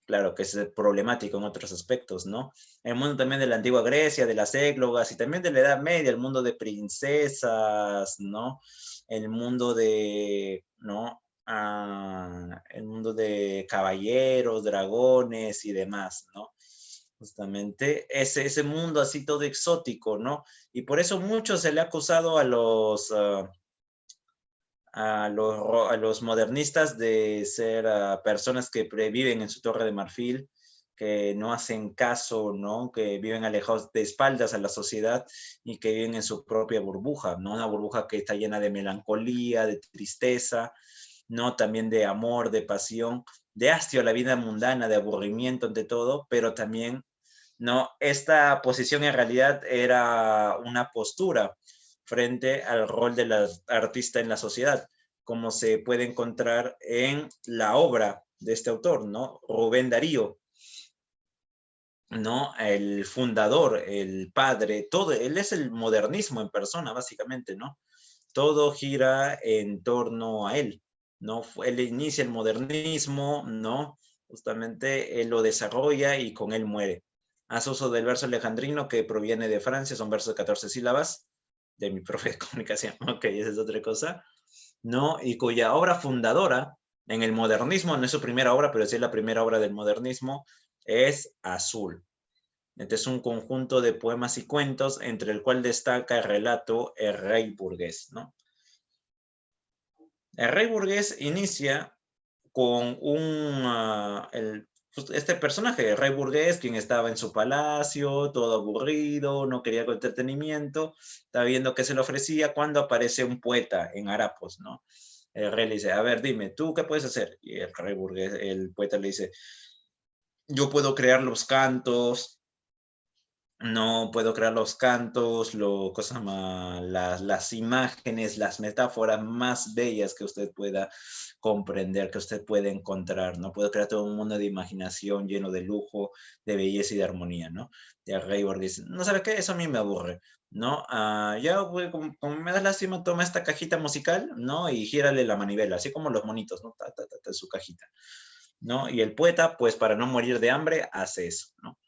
claro que es problemático en otros aspectos, ¿no? El mundo también de la antigua Grecia, de las églogas y también de la Edad Media, el mundo de princesas, ¿no? El mundo de, ¿no? El mundo de caballeros, dragones y demás, ¿no? Justamente ese mundo así todo exótico, ¿no? Y por eso mucho se le ha acusado a los modernistas de ser personas que viven en su torre de marfil, que no hacen caso, ¿no? Que viven alejados de espaldas a la sociedad y que viven en su propia burbuja, ¿no? Una burbuja que está llena de melancolía, de tristeza, ¿no? También de amor, de pasión, de hastio a la vida mundana, de aburrimiento ante todo, pero también, ¿no? Esta posición en realidad era una postura frente al rol del artista en la sociedad, como se puede encontrar en la obra de este autor, ¿no? Rubén Darío, ¿no? El fundador, el padre, todo, él es el modernismo en persona, básicamente, ¿no? Todo gira en torno a él, ¿no? Él inicia el modernismo, ¿no? Justamente él lo desarrolla y con él muere. Hace uso del verso alejandrino que proviene de Francia, son versos de 14 sílabas, de mi profe de comunicación, ok, esa es otra cosa, ¿no? Y cuya obra fundadora en el modernismo, no es su primera obra, pero sí es la primera obra del modernismo, es Azul. Este es un conjunto de poemas y cuentos entre el cual destaca el relato El Rey Burgués, ¿no? El Rey Burgués inicia con este personaje, el Rey Burgués, quien estaba en su palacio, todo aburrido, no quería entretenimiento, estaba viendo qué se le ofrecía cuando aparece un poeta en harapos, ¿no? El rey le dice, a ver, dime, ¿tú qué puedes hacer? Y el Rey Burgués, el poeta le dice, yo puedo crear los cantos, no puedo crear los cantos, las imágenes, las metáforas más bellas que usted pueda comprender, que usted pueda encontrar, ¿no? Puedo crear todo un mundo de imaginación lleno de lujo, de belleza y de armonía, ¿no? Y el rey dice, no sabe qué, eso a mí me aburre, ¿no? Ya, pues, como me das lástima, toma esta cajita musical, ¿no? Y gírale la manivela, así como los monitos, ¿no? Ta, ta, ta, ta, su cajita, ¿no? Y el poeta, pues para no morir de hambre, hace eso, ¿no?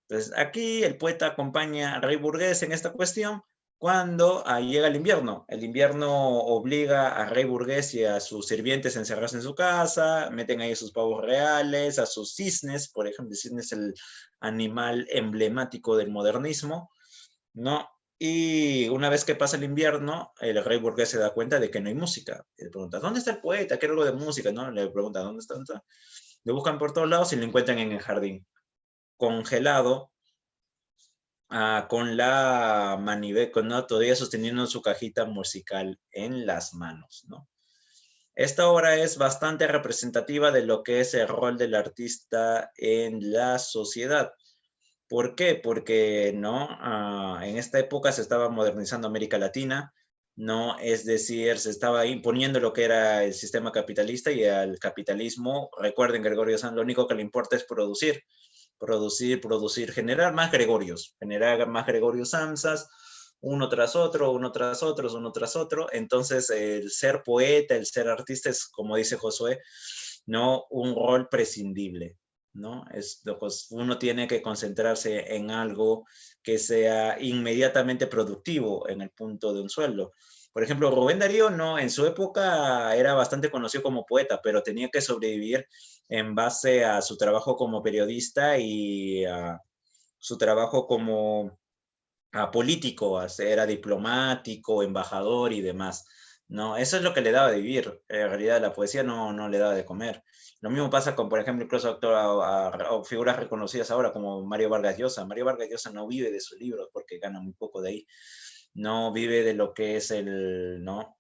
Entonces, aquí el poeta acompaña al rey burgués en esta cuestión cuando llega el invierno. El invierno obliga al rey burgués y a sus sirvientes a encerrarse en su casa, meten ahí a sus pavos reales, a sus cisnes, por ejemplo, el cisne es el animal emblemático del modernismo, ¿no? Y una vez que pasa el invierno, el rey burgués se da cuenta de que no hay música. Le pregunta, ¿dónde está el poeta? Quiero algo de música, ¿no? Le pregunta, ¿dónde está? ¿Dónde está? Le buscan por todos lados y lo encuentran en el jardín, congelado, con la manivela, ¿no? Todavía sosteniendo su cajita musical en las manos, ¿no? Esta obra es bastante representativa de lo que es el rol del artista en la sociedad. ¿Por qué? Porque ¿no? En esta época se estaba modernizando América Latina, ¿no? Es decir, se estaba imponiendo lo que era el sistema capitalista y al capitalismo, recuerden, Gregorio Sanz, lo único que le importa es producir, producir, producir, generar más Gregorio Samsas, uno tras otro, uno tras otro, uno tras otro. Entonces, el ser poeta, el ser artista es, como dice Josué, no un rol prescindible, ¿no? Pues, uno tiene que concentrarse en algo que sea inmediatamente productivo en el punto de un sueldo. Por ejemplo, Rubén Darío no, en su época era bastante conocido como poeta, pero tenía que sobrevivir en base a su trabajo como periodista y a su trabajo como político, era diplomático, embajador y demás. No, eso es lo que le daba de vivir. En realidad la poesía no le daba de comer. Lo mismo pasa con, por ejemplo, incluso a figuras reconocidas ahora como Mario Vargas Llosa. Mario Vargas Llosa no vive de sus libros porque gana muy poco de ahí. No vive de lo que es ¿no?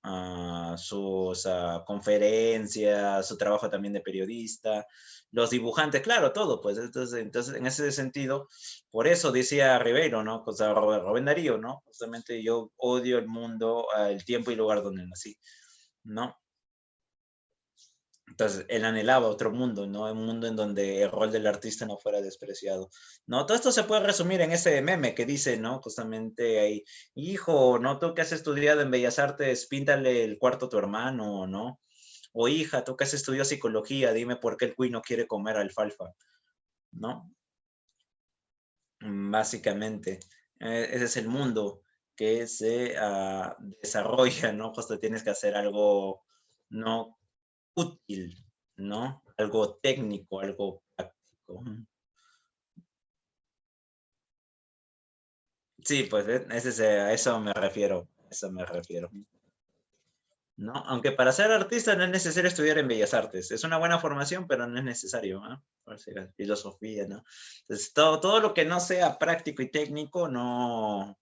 Sus conferencias, su trabajo también de periodista, los dibujantes, claro, todo, pues entonces en ese sentido, por eso decía Ribeiro, ¿no? O sea, Rubén Darío, ¿no? Justamente yo odio el mundo, el tiempo y lugar donde nací, ¿no? Entonces, él anhelaba otro mundo, ¿no? Un mundo en donde el rol del artista no fuera despreciado, ¿no? Todo esto se puede resumir en ese meme que dice, ¿no? Justamente ahí, hijo, ¿no? Tú que has estudiado en Bellas Artes, píntale el cuarto a tu hermano, ¿no? O hija, tú que has estudiado psicología, dime por qué el cuy no quiere comer alfalfa, ¿no? Básicamente, ese es el mundo que se desarrolla, ¿no? Justo tienes que hacer algo, ¿no? Útil, ¿no? Algo técnico, algo práctico. Sí, pues a eso me refiero, a eso me refiero. ¿No? Aunque para ser artista no es necesario estudiar en Bellas Artes. Es una buena formación, pero no es necesario, ¿no? Por si la filosofía, ¿no? Entonces, todo lo que no sea práctico y técnico no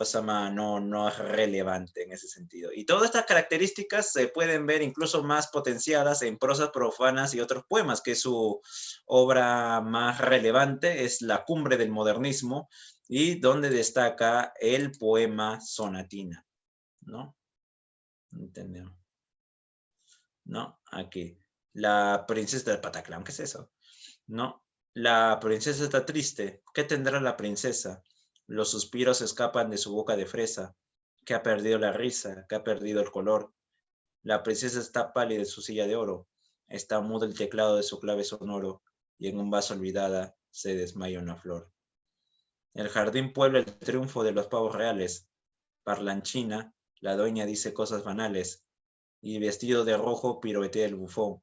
es relevante en ese sentido. Y todas estas características se pueden ver incluso más potenciadas en prosas profanas y otros poemas, que su obra más relevante es La Cumbre del Modernismo y donde destaca el poema Sonatina, ¿no? ¿Entendemos? ¿No? Aquí. La princesa del Pataclán, ¿qué es eso? ¿No? La princesa está triste. ¿Qué tendrá la princesa? Los suspiros escapan de su boca de fresa, que ha perdido la risa, que ha perdido el color. La princesa está pálida en su silla de oro. Está mudo el teclado de su clave sonoro, y en un vaso olvidada se desmaya una flor. El jardín puebla el triunfo de los pavos reales. Parlanchina, la dueña dice cosas banales, y vestido de rojo piruetea el bufón.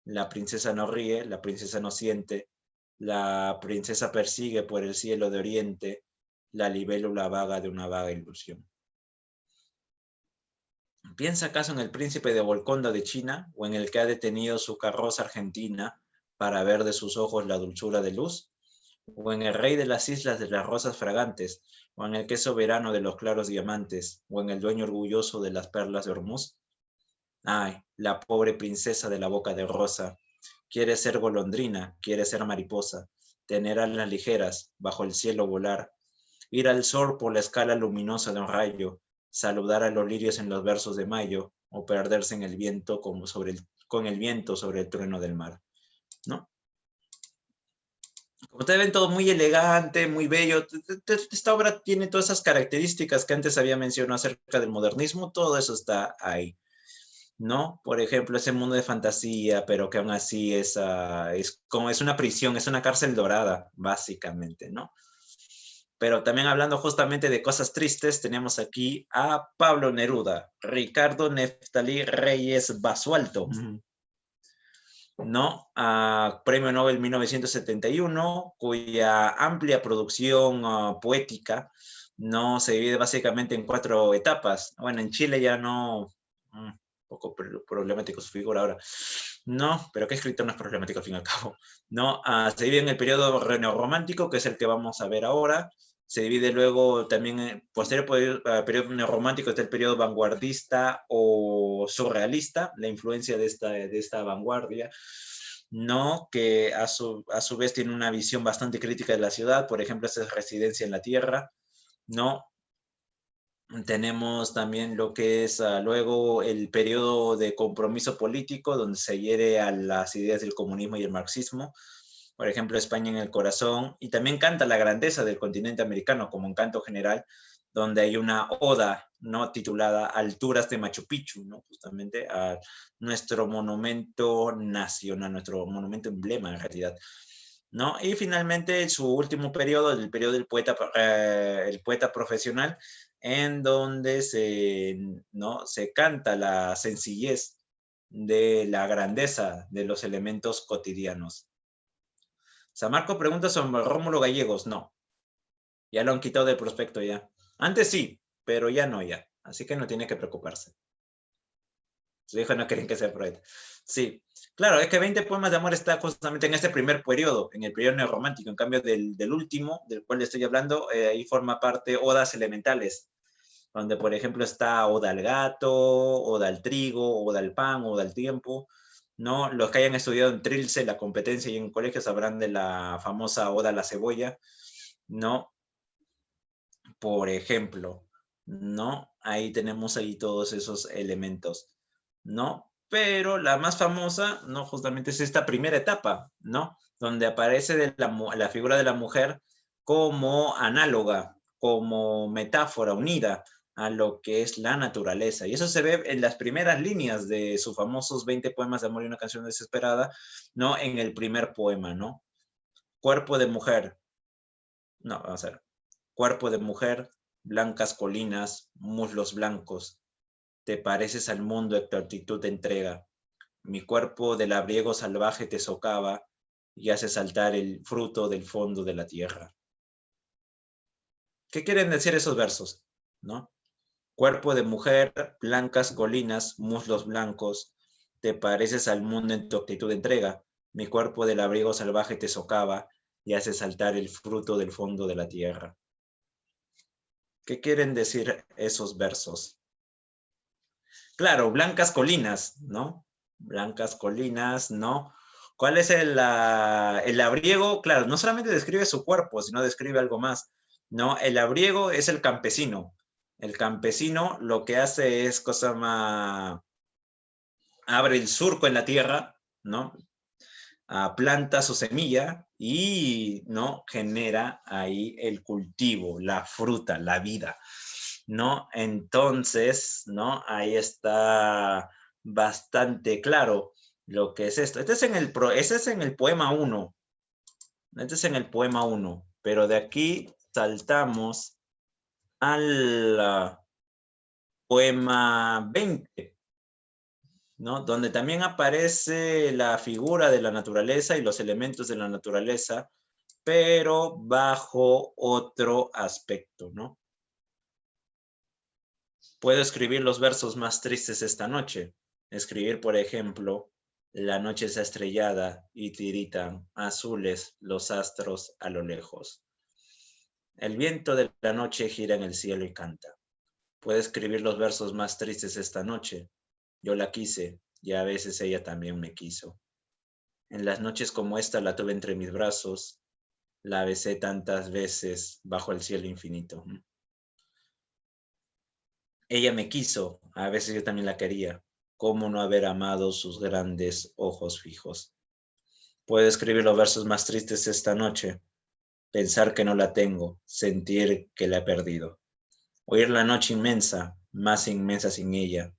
La princesa no ríe, la princesa no siente, la princesa persigue por el cielo de oriente la libélula vaga de una vaga ilusión. ¿Piensa acaso en el príncipe de Volconda de China o en el que ha detenido su carroza argentina para ver de sus ojos la dulzura de luz? ¿O en el rey de las islas de las rosas fragantes? ¿O en el que es soberano de los claros diamantes? ¿O en el dueño orgulloso de las perlas de Hormuz? Ay, la pobre princesa de la boca de rosa. Quiere ser golondrina, quiere ser mariposa, tener alas ligeras, bajo el cielo volar, ir al sol por la escala luminosa de un rayo, saludar a los lirios en los versos de mayo, o perderse en el viento con el viento sobre el trueno del mar, ¿no? Como ustedes ven, todo muy elegante, muy bello. Esta obra tiene todas esas características que antes había mencionado acerca del modernismo, todo eso está ahí. ¿No? Por ejemplo, ese mundo de fantasía, pero que aún así es como es una prisión, es una cárcel dorada, básicamente, ¿no? Pero también hablando justamente de cosas tristes, tenemos aquí a Pablo Neruda, Ricardo Neftalí Reyes Basualto, ¿no? Premio Nobel 1971, cuya amplia producción poética no se divide básicamente en 4 etapas. Bueno, en Chile ya no, un poco problemático su figura ahora, No, pero qué escritor no es problemático al fin y al cabo. No, se divide en el periodo neorromántico, que es el que vamos a ver ahora. Se divide luego también, posterior periodo neorromántico, está el periodo vanguardista o surrealista, la influencia de esta vanguardia, ¿no? Que a su vez tiene una visión bastante crítica de la ciudad, por ejemplo, esta es Residencia en la Tierra, ¿no? Tenemos también lo que es luego el periodo de compromiso político, donde se hiere a las ideas del comunismo y el marxismo. Por ejemplo, España en el corazón. Y también canta la grandeza del continente americano como un canto general, donde hay una oda, ¿no? Titulada Alturas de Machu Picchu, ¿no? Justamente a nuestro monumento nacional, nuestro monumento emblema en realidad. ¿No? Y finalmente su último periodo, el periodo del poeta, el poeta profesional, en donde ¿no? se canta la sencillez de la grandeza de los elementos cotidianos. Samarco pregunta sobre Rómulo Gallegos. No, ya lo han quitado del prospecto ya. Antes sí, pero ya no ya. Así que no tiene que preocuparse. Su hijo no quieren que sea poeta. Sí, claro, es que 20 poemas de amor está justamente en este primer periodo, en el periodo neorromántico. En cambio del último, del cual estoy hablando, ahí forma parte odas elementales, donde por ejemplo está oda al gato, oda al trigo, oda al pan, oda al tiempo, ¿no? Los que hayan estudiado en Trilce, la competencia y en colegio sabrán de la famosa oda a la cebolla, ¿no? Por ejemplo, ¿no? Ahí tenemos ahí todos esos elementos, ¿no? Pero la más famosa, ¿no? Justamente es esta primera etapa, ¿no? Donde aparece la figura de la mujer como análoga, como metáfora unida a lo que es la naturaleza. Y eso se ve en las primeras líneas de sus famosos 20 poemas de amor y una canción desesperada, ¿no? En el primer poema, ¿no? Cuerpo de mujer. No, vamos a ver. Cuerpo de mujer, blancas colinas, muslos blancos. Te pareces al mundo en tu actitud de entrega. Mi cuerpo de labriego salvaje te socava y hace saltar el fruto del fondo de la tierra. ¿Qué quieren decir esos versos? ¿No? Cuerpo de mujer, blancas colinas, muslos blancos. Te pareces al mundo en tu actitud de entrega. Mi cuerpo de labriego salvaje te socava y hace saltar el fruto del fondo de la tierra. ¿Qué quieren decir esos versos? Claro, blancas colinas, ¿no? Blancas colinas, ¿no? ¿Cuál es el labriego? Claro, no solamente describe su cuerpo, sino describe algo más, ¿no? El labriego es el campesino. El campesino lo que hace es cosa más, abre el surco en la tierra, ¿no? Planta su semilla y, ¿no? Genera ahí el cultivo, la fruta, la vida, ¿no? Entonces, ¿no? Ahí está bastante claro lo que es esto. Este es en el poema 1. Este es en el poema 1. Pero de aquí saltamos al poema 20, ¿no? Donde también aparece la figura de la naturaleza y los elementos de la naturaleza, pero bajo otro aspecto, ¿no? Puedo escribir los versos más tristes esta noche. Escribir, por ejemplo, la noche está estrellada y tiritan azules los astros a lo lejos. El viento de la noche gira en el cielo y canta. Puedo escribir los versos más tristes esta noche. Yo la quise y a veces ella también me quiso. En las noches como esta la tuve entre mis brazos, la besé tantas veces bajo el cielo infinito. Ella me quiso, a veces yo también la quería. ¿Cómo no haber amado sus grandes ojos fijos? Puedo escribir los versos más tristes esta noche, pensar que no la tengo, sentir que la he perdido. Oír la noche inmensa, más inmensa sin ella,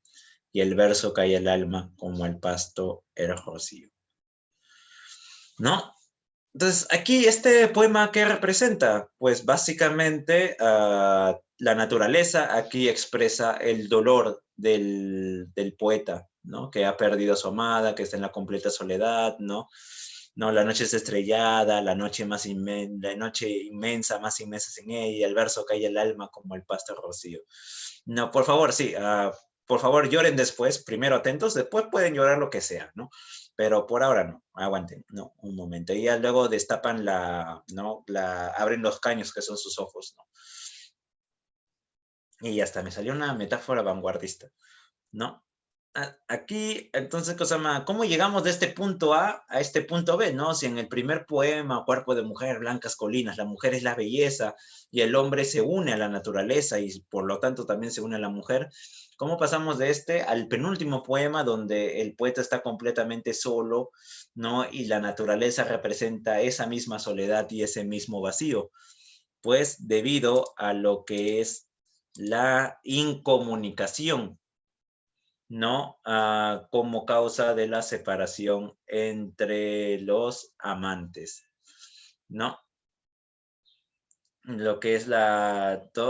y el verso cae al alma como el pasto el rocío. ¿No? Entonces, aquí este poema, ¿qué representa? Pues básicamente la naturaleza aquí expresa el dolor del poeta, ¿no? Que ha perdido a su amada, que está en la completa soledad, ¿no? No, la noche es estrellada, la noche inmensa, más inmensa sin ella, el verso cae el alma como el pasto rocío. No, por favor, sí, por favor lloren después, primero atentos, después pueden llorar lo que sea, ¿no? pero por ahora no, aguanten, no, un momento. Y ya luego destapan ¿no? Abren los caños que son sus ojos, ¿no? Y hasta me salió una metáfora vanguardista, ¿no? Aquí, entonces, ¿cómo llegamos de este punto A este punto B, no? Si en el primer poema, Cuerpo de mujer, blancas colinas, la mujer es la belleza y el hombre se une a la naturaleza y por lo tanto también se une a la mujer, ¿cómo pasamos de este al penúltimo poema donde el poeta está completamente solo, ¿no? Y la naturaleza representa esa misma soledad y ese mismo vacío? Pues debido a lo que es la incomunicación, ¿no? Como causa de la separación entre los amantes, ¿no? Lo que es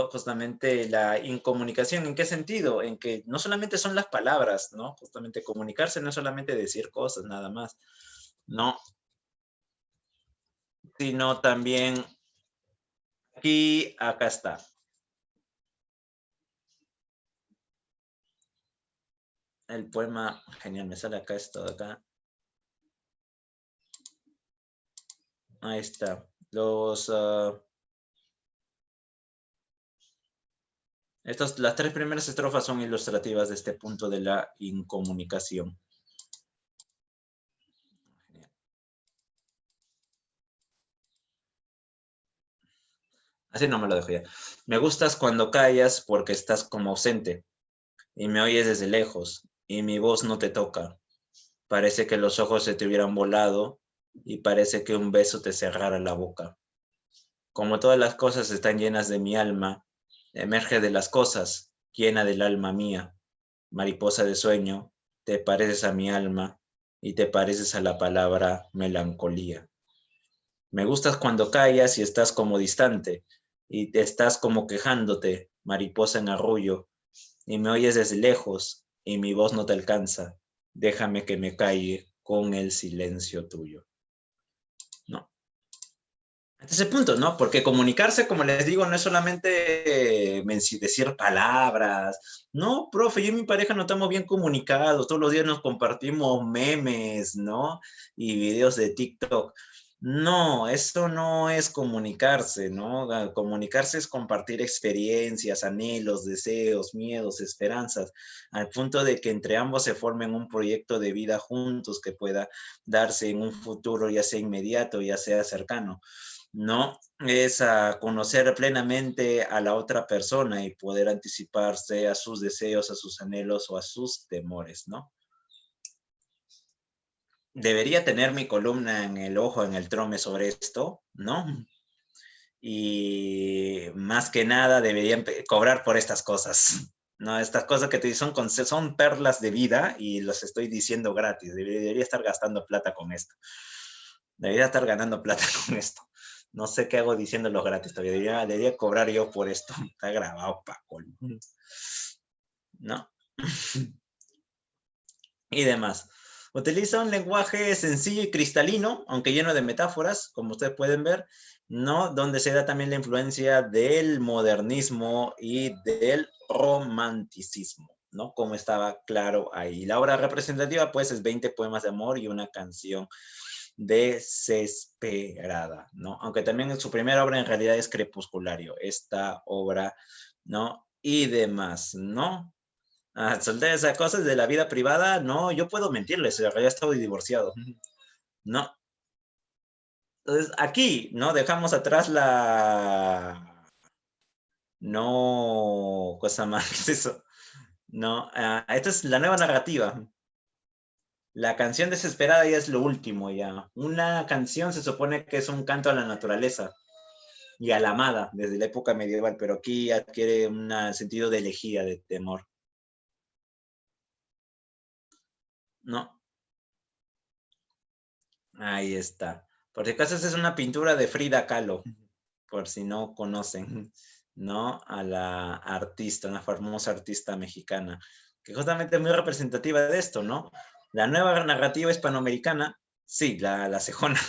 justamente la incomunicación. ¿En qué sentido? En que no solamente son las palabras, ¿no? Justamente comunicarse no es solamente decir cosas, nada más, ¿no? Sino también acá está. El poema, genial, me sale acá esto de acá. Ahí está. Las tres primeras estrofas son ilustrativas de este punto de la incomunicación. Así no me lo dejo ya. Me gustas cuando callas porque estás como ausente y me oyes desde lejos y mi voz no te toca. Parece que los ojos se te hubieran volado y parece que un beso te cerrara la boca. Como todas las cosas están llenas de mi alma, emerge de las cosas, llena del alma mía. Mariposa de sueño, te pareces a mi alma y te pareces a la palabra melancolía. Me gustas cuando callas y estás como distante y te estás como quejándote, mariposa en arrullo, y me oyes desde lejos y mi voz no te alcanza. Déjame que me calle con el silencio tuyo. No. Hasta ese punto, ¿no? Porque comunicarse, como les digo, no es solamente decir palabras. No, profe, yo y mi pareja no estamos bien comunicados. Todos los días nos compartimos memes, ¿no? Y videos de TikTok. No, esto no es comunicarse, ¿no? Comunicarse es compartir experiencias, anhelos, deseos, miedos, esperanzas, al punto de que entre ambos se formen un proyecto de vida juntos que pueda darse en un futuro, ya sea inmediato, ya sea cercano. No es a conocer plenamente a la otra persona y poder anticiparse a sus deseos, a sus anhelos o a sus temores, ¿no? Debería tener mi columna en el ojo, en el trome sobre esto, ¿no? Y más que nada deberían cobrar por estas cosas, ¿no? Estas cosas que te son perlas de vida y los estoy diciendo gratis. Debería estar gastando plata con esto. Debería estar ganando plata con esto. No sé qué hago diciéndolo gratis todavía. Debería cobrar yo por esto. Está grabado, Paco. ¿No? Y demás. Utiliza un lenguaje sencillo y cristalino, aunque lleno de metáforas, como ustedes pueden ver, ¿no? Donde se da también la influencia del modernismo y del romanticismo, ¿no? Como estaba claro ahí. La obra representativa, pues, es 20 poemas de amor y una canción desesperada, ¿no? Aunque también su primera obra en realidad es Crepusculario, esta obra, ¿no? Y demás, ¿no? Soltar esas cosas de la vida privada, no, yo puedo mentirles, en realidad estoy divorciado. No. Entonces, aquí, ¿no? Dejamos atrás no, cosa más, ¿qué es eso? No, esta es la nueva narrativa. La canción desesperada ya es lo último, ya. Una canción se supone que es un canto a la naturaleza y a la amada desde la época medieval, pero aquí adquiere un sentido de elegía, de temor. ¿No? Ahí está. Por si acaso, esa es una pintura de Frida Kahlo, por si no conocen, ¿no? A la artista, una famosa artista mexicana, que justamente es muy representativa de esto, ¿no? La nueva narrativa hispanoamericana, sí, la cejona,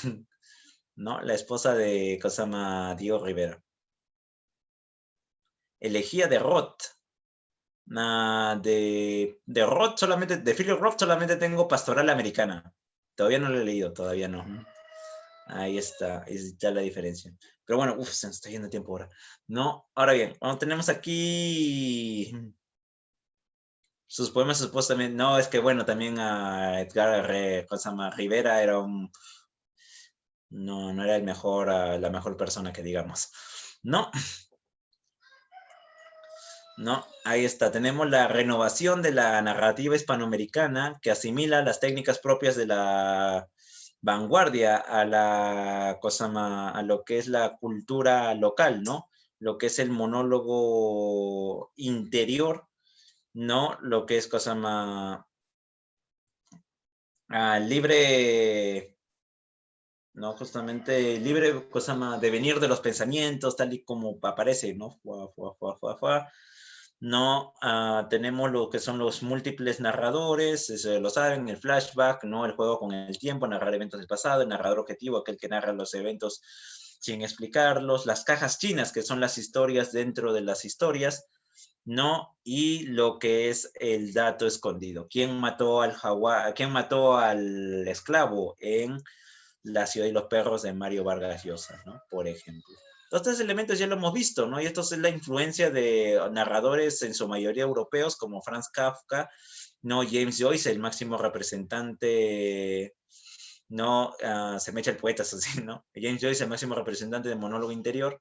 ¿no? La esposa de Cosama Diego Rivera. Elegía de Roth. De Roth solamente, de Philip Roth solamente tengo Pastoral Americana. Todavía no lo he leído, todavía no. Ahí está la diferencia. Pero bueno, se nos está yendo el tiempo ahora. No, ahora bien, tenemos aquí sus poemas supuestamente. No, es que bueno, también a Edgar Rivera era un. No era el mejor, la mejor persona que digamos. No, no, ahí está. Tenemos la renovación de la narrativa hispanoamericana que asimila las técnicas propias de la vanguardia a lo que es la cultura local, ¿no? Lo que es el monólogo interior, ¿no? Lo que es libre, ¿no? Justamente libre, de venir de los pensamientos, tal y como aparece, ¿no? No, tenemos lo que son los múltiples narradores, lo saben, el flashback, ¿no? El juego con el tiempo, narrar eventos del pasado, el narrador objetivo, aquel que narra los eventos sin explicarlos, las cajas chinas, que son las historias dentro de las historias, ¿no? Y lo que es el dato escondido. ¿Quién mató al esclavo en La ciudad y los perros de Mario Vargas Llosa, ¿no? Por ejemplo. Estos elementos ya lo hemos visto, ¿no? Y esto es la influencia de narradores en su mayoría europeos como Franz Kafka, ¿no? James Joyce, el máximo representante, ¿no? Se me echa el poeta, así, ¿no? James Joyce, el máximo representante de monólogo interior,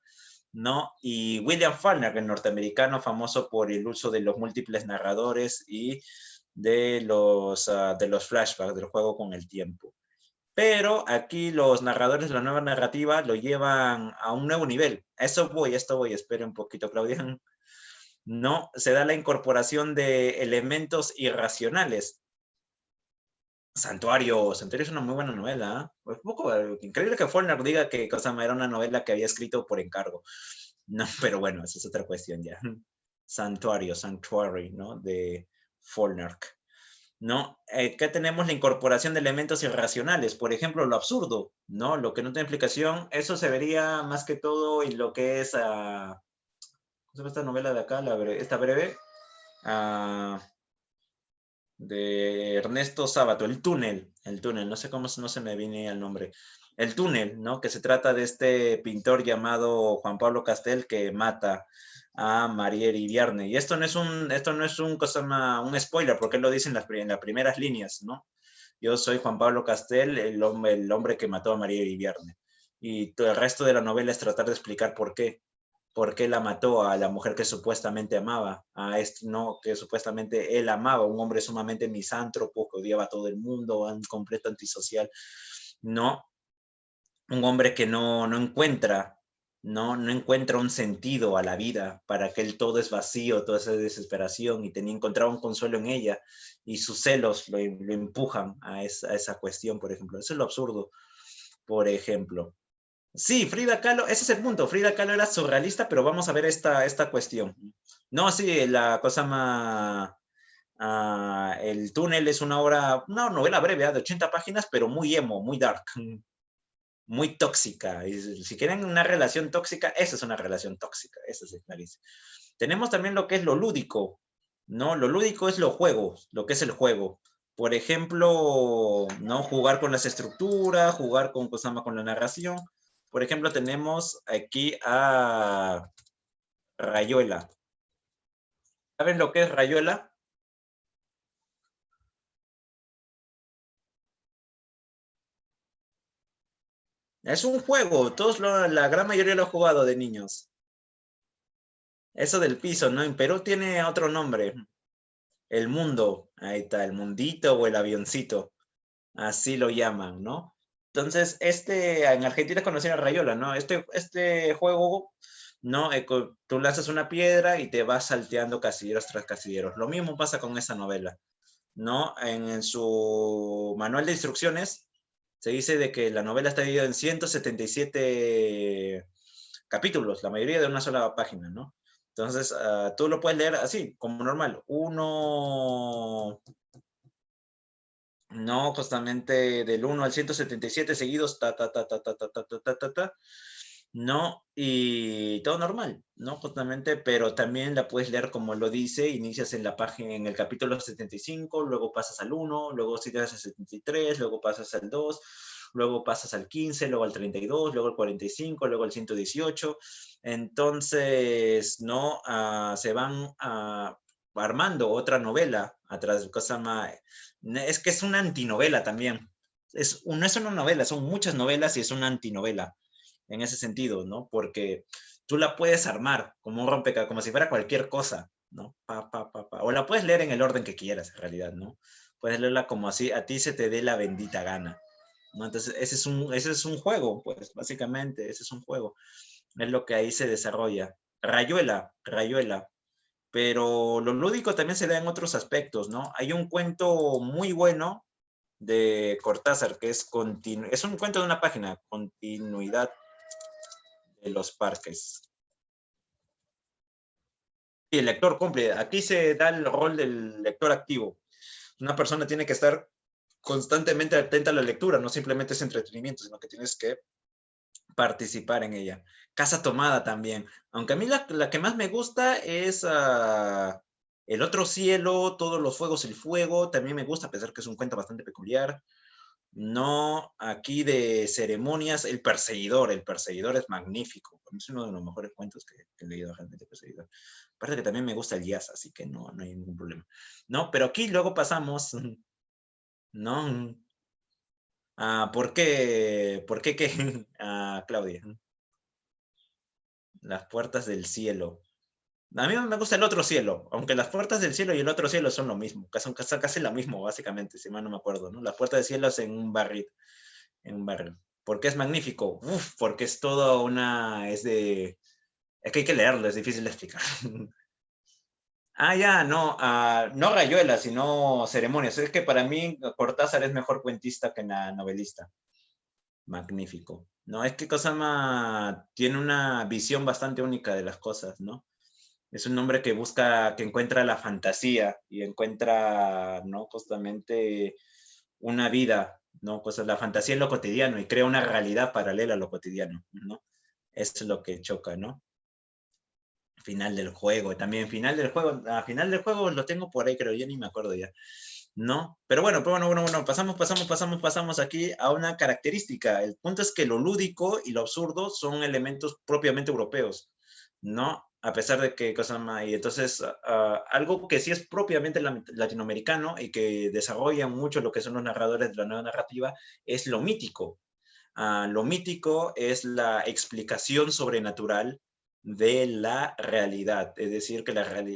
¿no? Y William Faulkner, el norteamericano famoso por el uso de los múltiples narradores y de los flashbacks, del juego con el tiempo. Pero aquí los narradores de la nueva narrativa lo llevan a un nuevo nivel. A esto voy, espere un poquito, Claudia. No, se da la incorporación de elementos irracionales. Santuario es una muy buena novela. Es poco increíble que Faulkner diga que era una novela que había escrito por encargo. No, pero bueno, esa es otra cuestión ya. Sanctuary, ¿no? De Faulkner. ¿No? Acá tenemos la incorporación de elementos irracionales, por ejemplo, lo absurdo, ¿no? Lo que no tiene explicación, eso se vería más que todo en lo que es, ¿cómo se llama esta novela de acá, esta breve? De Ernesto Sábato, El túnel, no sé cómo no se me viene el nombre. El túnel, ¿no? Que se trata de este pintor llamado Juan Pablo Castel que mata a María Iribiarne. Y esto no es un spoiler, porque él lo dice en las primeras líneas, ¿no? Yo soy Juan Pablo Castel, el hombre que mató a María Iribiarne. Y todo el resto de la novela es tratar de explicar por qué la mató a la mujer que supuestamente amaba, no, que supuestamente él amaba, un hombre sumamente misántropo, que odiaba a todo el mundo, un completo antisocial, no, un hombre que no encuentra, no encuentra un sentido a la vida, para que él todo es vacío, toda esa desesperación, y encontraba un consuelo en ella, y sus celos lo empujan a esa cuestión, por ejemplo. Eso es lo absurdo, por ejemplo. Sí, Frida Kahlo, ese es el punto. Frida Kahlo era surrealista, pero vamos a ver esta cuestión. No, sí, la cosa más. El túnel es una novela breve, de 80 páginas, pero muy emo, muy dark, muy tóxica. Y si quieren una relación tóxica, esa es una relación tóxica, esa es clarísimo. Tenemos también lo que es lo lúdico, ¿no? Lo lúdico es los juegos, lo que es el juego. Por ejemplo, ¿no? Jugar con las estructuras, jugar con la narración. Por ejemplo, tenemos aquí a Rayuela. ¿Saben lo que es Rayuela? Es un juego, la gran mayoría lo ha jugado de niños. Eso del piso, ¿no? En Perú tiene otro nombre. El mundo, ahí está, el mundito o el avioncito. Así lo llaman, ¿no? Entonces, en Argentina es conocido Rayuela, ¿no? Este juego, ¿no? Tú lanzas una piedra y te vas salteando casilleros tras casilleros. Lo mismo pasa con esa novela, ¿no? En su manual de instrucciones se dice de que la novela está dividida en 177 capítulos, la mayoría de una sola página, ¿no? Entonces, tú lo puedes leer así, como normal. No, justamente del 1 al 177 seguidos, ta, ta, ta, ta, ta, ta, ta, ta, ta, ta, ¿no? Y todo normal, ¿no? Justamente, pero también la puedes leer como lo dice, inicias en la página, en el capítulo 75, luego pasas al 1, luego sigues al 73, luego pasas al 2, luego pasas al 15, luego al 32, luego al 45, luego al 118. Entonces, ¿no? Se van armando otra novela atrás, cosa más, es que es una antinovela también. No es una novela, son muchas novelas y es una antinovela en ese sentido, ¿no? Porque tú la puedes armar como un rompecabezas, como si fuera cualquier cosa, ¿no? O la puedes leer en el orden que quieras, en realidad, ¿no? Puedes leerla como así, a ti se te dé la bendita gana, ¿no? Entonces, ese es un juego, pues, básicamente, ese es un juego. Es lo que ahí se desarrolla. Rayuela. Pero lo lúdico también se da en otros aspectos, ¿no? Hay un cuento muy bueno de Cortázar que es un cuento de una página, Continuidad de los parques. Y el lector cumple. Aquí se da el rol del lector activo. Una persona tiene que estar constantemente atenta a la lectura, no simplemente es entretenimiento, sino que tienes que participar en ella. Casa Tomada también. Aunque a mí la que más me gusta es El Otro Cielo, Todos los Fuegos, el Fuego. También me gusta, a pesar que es un cuento bastante peculiar. No, aquí de ceremonias, El Perseguidor es magnífico. Es uno de los mejores cuentos que he leído realmente, El Perseguidor. Aparte que también me gusta el jazz, así que no hay ningún problema. No, pero aquí luego pasamos, ¿no? ¿Por qué qué? Claudia, Las Puertas del Cielo. A mí me gusta El Otro Cielo, aunque Las Puertas del Cielo y El Otro Cielo son lo mismo, son casi lo mismo, básicamente, si mal no me acuerdo, ¿no? Las Puertas del Cielo es en un barril. ¿Por qué es magnífico? Uf, porque es toda una, es que hay que leerlo, es difícil de explicar. Ya, no, no Rayuela, sino Ceremonias. Es que para mí Cortázar es mejor cuentista que novelista. Magnífico. No, es que Kosama tiene una visión bastante única de las cosas, ¿no? Es un hombre que busca, que encuentra la fantasía y encuentra, ¿no? Justamente una vida, ¿no? Cosas, la fantasía en lo cotidiano y crea una realidad paralela a lo cotidiano, ¿no? Eso es lo que choca, ¿no? Final del juego, también final del juego lo tengo por ahí, creo, ya ni me acuerdo ya. ¿No? Pero bueno, pasamos aquí a una característica. El punto es que lo lúdico y lo absurdo son elementos propiamente europeos, ¿no? A pesar de que cosa más, y entonces algo que sí es propiamente latinoamericano y que desarrolla mucho lo que son los narradores de la nueva narrativa es lo mítico. Lo mítico es la explicación sobrenatural de la realidad, es decir, que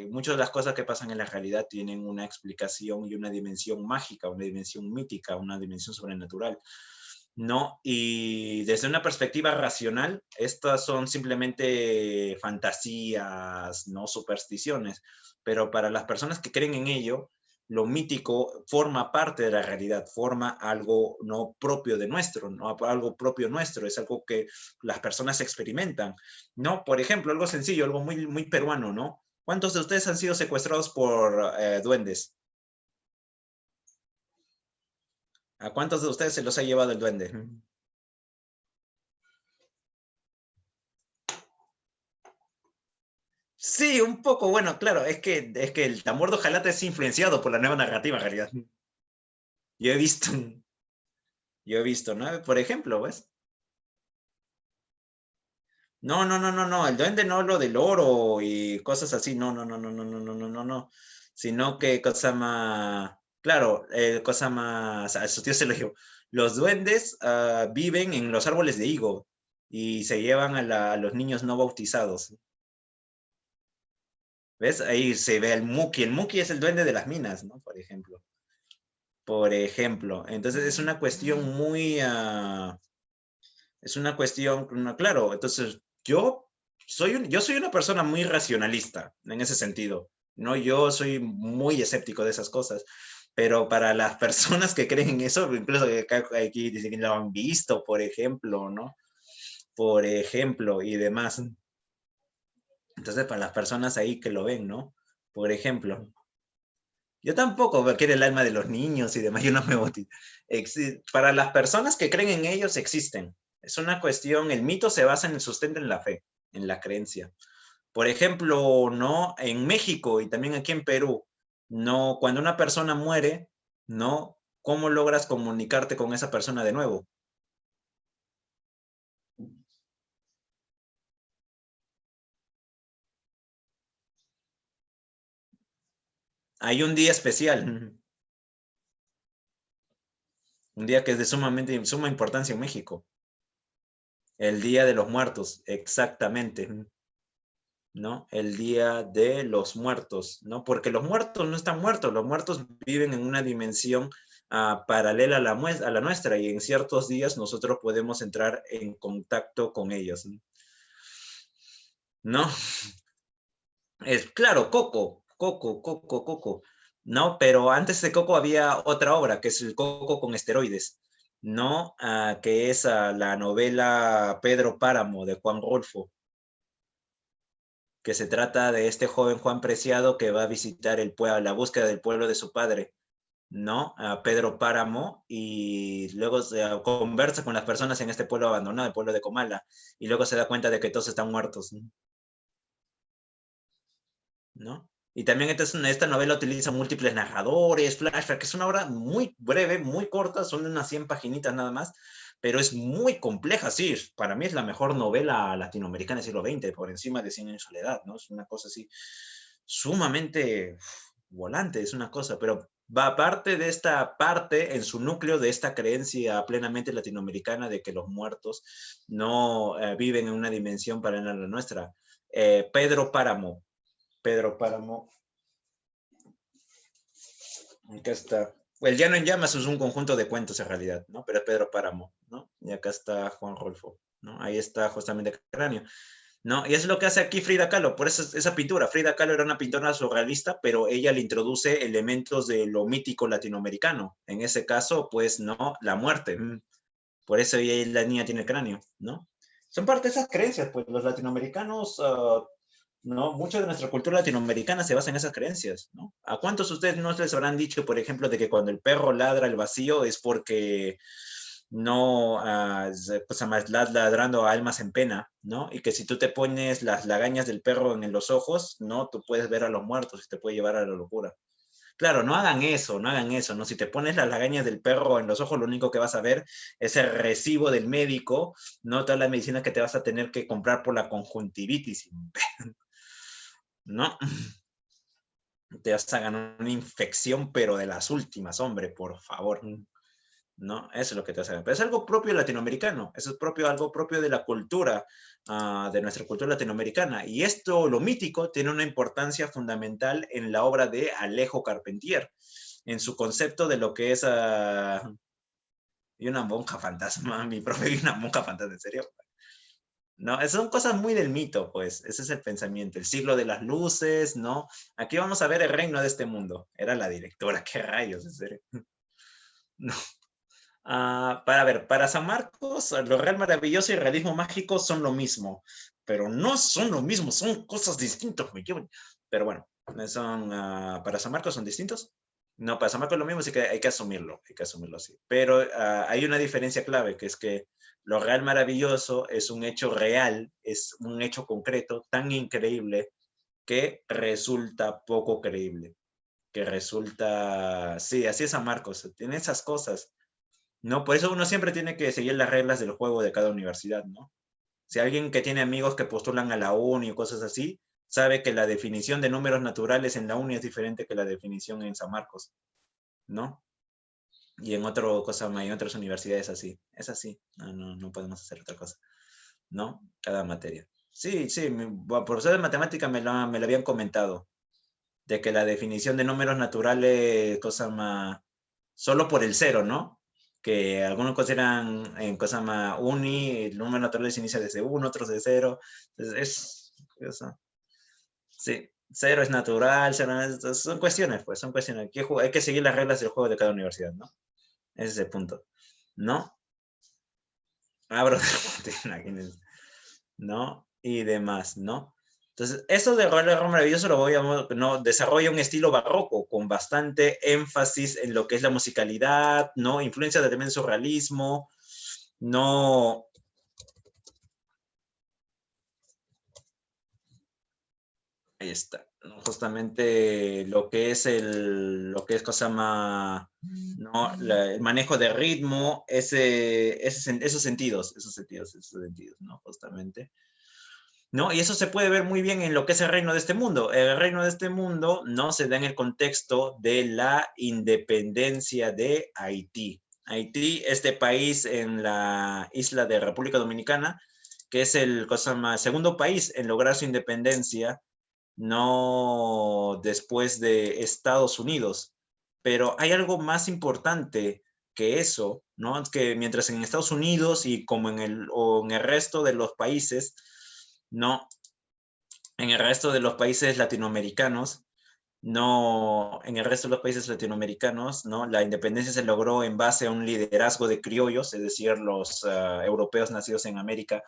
muchas de las cosas que pasan en la realidad tienen una explicación y una dimensión mágica, una dimensión mítica, una dimensión sobrenatural, ¿no? Y desde una perspectiva racional, estas son simplemente fantasías, no supersticiones, pero para las personas que creen en ello, lo mítico forma parte de la realidad, forma algo no propio de nuestro, no algo propio nuestro, es algo que las personas experimentan, ¿no? Por ejemplo, algo sencillo, algo muy peruano, ¿no? ¿Cuántos de ustedes han sido secuestrados por duendes? ¿A cuántos de ustedes se los ha llevado el duende? Sí, un poco, bueno, claro, es que el tambor de Ojalata es influenciado por la nueva narrativa, en realidad. Yo he visto, yo he visto, ¿no? Por ejemplo, ¿ves? No, el duende no lo del oro y cosas así, no, sino que cosa más, claro, cosa más, a su tío se lo digo, los duendes viven en los árboles de higo y se llevan a los niños no bautizados, ¿ves? Ahí se ve el Muki es el duende de las minas, ¿no? Por ejemplo, entonces es una cuestión es una cuestión, claro, entonces yo soy una persona muy racionalista en ese sentido, ¿no? Yo soy muy escéptico de esas cosas, pero para las personas que creen en eso, incluso que aquí dicen que lo han visto, por ejemplo, ¿no? Por ejemplo, y demás. Entonces, para las personas ahí que lo ven, ¿no? Por ejemplo, yo tampoco quiero el alma de los niños y demás, yo no me bautizo. Para las personas que creen en ellos existen. Es una cuestión, el mito se basa en el sustento en la fe, en la creencia. Por ejemplo, ¿no? En México y también aquí en Perú, ¿no? Cuando una persona muere, ¿no? ¿Cómo logras comunicarte con esa persona de nuevo? Hay un día especial, un día que es de suma importancia en México, el Día de los Muertos, exactamente, ¿no? El Día de los Muertos, ¿no? Porque los muertos no están muertos, los muertos viven en una dimensión paralela a a la nuestra y en ciertos días nosotros podemos entrar en contacto con ellos, ¿no? Es claro, Coco, ¿no? Pero antes de Coco había otra obra, que es el Coco con esteroides, ¿no? Que es la novela Pedro Páramo de Juan Rolfo, que se trata de este joven Juan Preciado que va a visitar el pueblo, la búsqueda del pueblo de su padre, ¿no? A Pedro Páramo, y luego conversa con las personas en este pueblo abandonado, el pueblo de Comala, y luego se da cuenta de que todos están muertos, ¿no? Y también esta novela utiliza múltiples narradores, flashback, que es una obra muy breve, muy corta, son unas 100 paginitas nada más, pero es muy compleja, sí, para mí es la mejor novela latinoamericana del siglo XX, por encima de Cien años de soledad, ¿no? Es una cosa así sumamente volante, es una cosa, pero va aparte de esta parte, en su núcleo, de esta creencia plenamente latinoamericana de que los muertos no viven en una dimensión paralela a la nuestra. Pedro Páramo, acá está. El Llano en Llamas es un conjunto de cuentos en realidad, ¿no? Pero es Pedro Páramo, ¿no? Y acá está Juan Rolfo, ¿no? Ahí está justamente Cráneo, ¿no? Y es lo que hace aquí Frida Kahlo, por eso esa pintura. Frida Kahlo era una pintora surrealista, pero ella le introduce elementos de lo mítico latinoamericano. En ese caso, pues, ¿no? La muerte. Por eso ella, la niña tiene el cráneo, ¿no? Son parte de esas creencias, pues los latinoamericanos ¿no? Mucha de nuestra cultura latinoamericana se basa en esas creencias, ¿no? ¿A cuántos de ustedes no les habrán dicho, por ejemplo, de que cuando el perro ladra al vacío es porque no, pues además ladrando a almas en pena, ¿no? Y que si tú te pones las lagañas del perro en los ojos, ¿no? Tú puedes ver a los muertos y te puede llevar a la locura. Claro, no hagan eso, no hagan eso, ¿no? Si te pones las lagañas del perro en los ojos, lo único que vas a ver es el recibo del médico, no toda la medicina que te vas a tener que comprar por la conjuntivitis, ¿no? Te vas a ganar una infección, pero de las últimas, hombre, por favor. ¿No? Eso es lo que te hace ganar. Pero es algo propio latinoamericano, eso es propio, algo propio de la cultura, de nuestra cultura latinoamericana. Y esto, lo mítico, tiene una importancia fundamental en la obra de Alejo Carpentier, en su concepto de lo que es y una monja fantasma, mi profe, y una monja fantasma, ¿en serio? No, son cosas muy del mito, pues, ese es el pensamiento, el siglo de las luces, ¿no? Aquí vamos a ver el reino de este mundo. Era la directora, qué rayos, en serio. No. Para ver, para San Marcos, lo real maravilloso y el realismo mágico son lo mismo, pero no son lo mismo, son cosas distintas, me llevan. Pero bueno, para San Marcos son distintos. No, para San Marcos es lo mismo, así que hay que asumirlo así. Pero hay una diferencia clave, que es que lo real maravilloso es un hecho real, es un hecho concreto, tan increíble que resulta poco creíble, que resulta, sí, así es San Marcos, tiene esas cosas. No, por eso uno siempre tiene que seguir las reglas del juego de cada universidad, ¿no? Si alguien que tiene amigos que postulan a la uni o cosas así, sabe que la definición de números naturales en la uni es diferente que la definición en San Marcos, ¿no? Y en en otras universidades así. Es así. No podemos hacer otra cosa, ¿no? Cada materia. Sí, sí, bueno, profesor de matemática me lo habían comentado, de que la definición de números naturales, solo por el cero, ¿no? Que algunos consideran en cosa más uni, el número natural se inicia desde uno, otros de cero. Entonces, sí, cero es natural, son cuestiones, pues, son cuestiones. Hay que seguir las reglas del juego de cada universidad, ¿no? Ese es el punto, ¿no? Abro, ¿no? Y demás, ¿no? Entonces, eso de Error Maravilloso lo voy a, ¿no? Desarrolla un estilo barroco con bastante énfasis en lo que es la musicalidad, ¿no? Influencia del elemento surrealismo, ¿no? Ahí está, ¿no? Justamente lo que es cosa más, ¿no? El manejo de ritmo, esos sentidos, ¿no? Justamente. ¿No? Y eso se puede ver muy bien en lo que es el reino de este mundo. El reino de este mundo no se da en el contexto de la independencia de Haití. Haití, este país en la isla de República Dominicana, que es el segundo país en lograr su independencia, no después de Estados Unidos. Pero hay algo más importante que eso, ¿no? Que mientras en Estados Unidos y como en el resto de los países, ¿no? En el resto de los países latinoamericanos, no, en el resto de los países latinoamericanos, ¿no? La independencia se logró en base a un liderazgo de criollos, es decir, los europeos nacidos en América,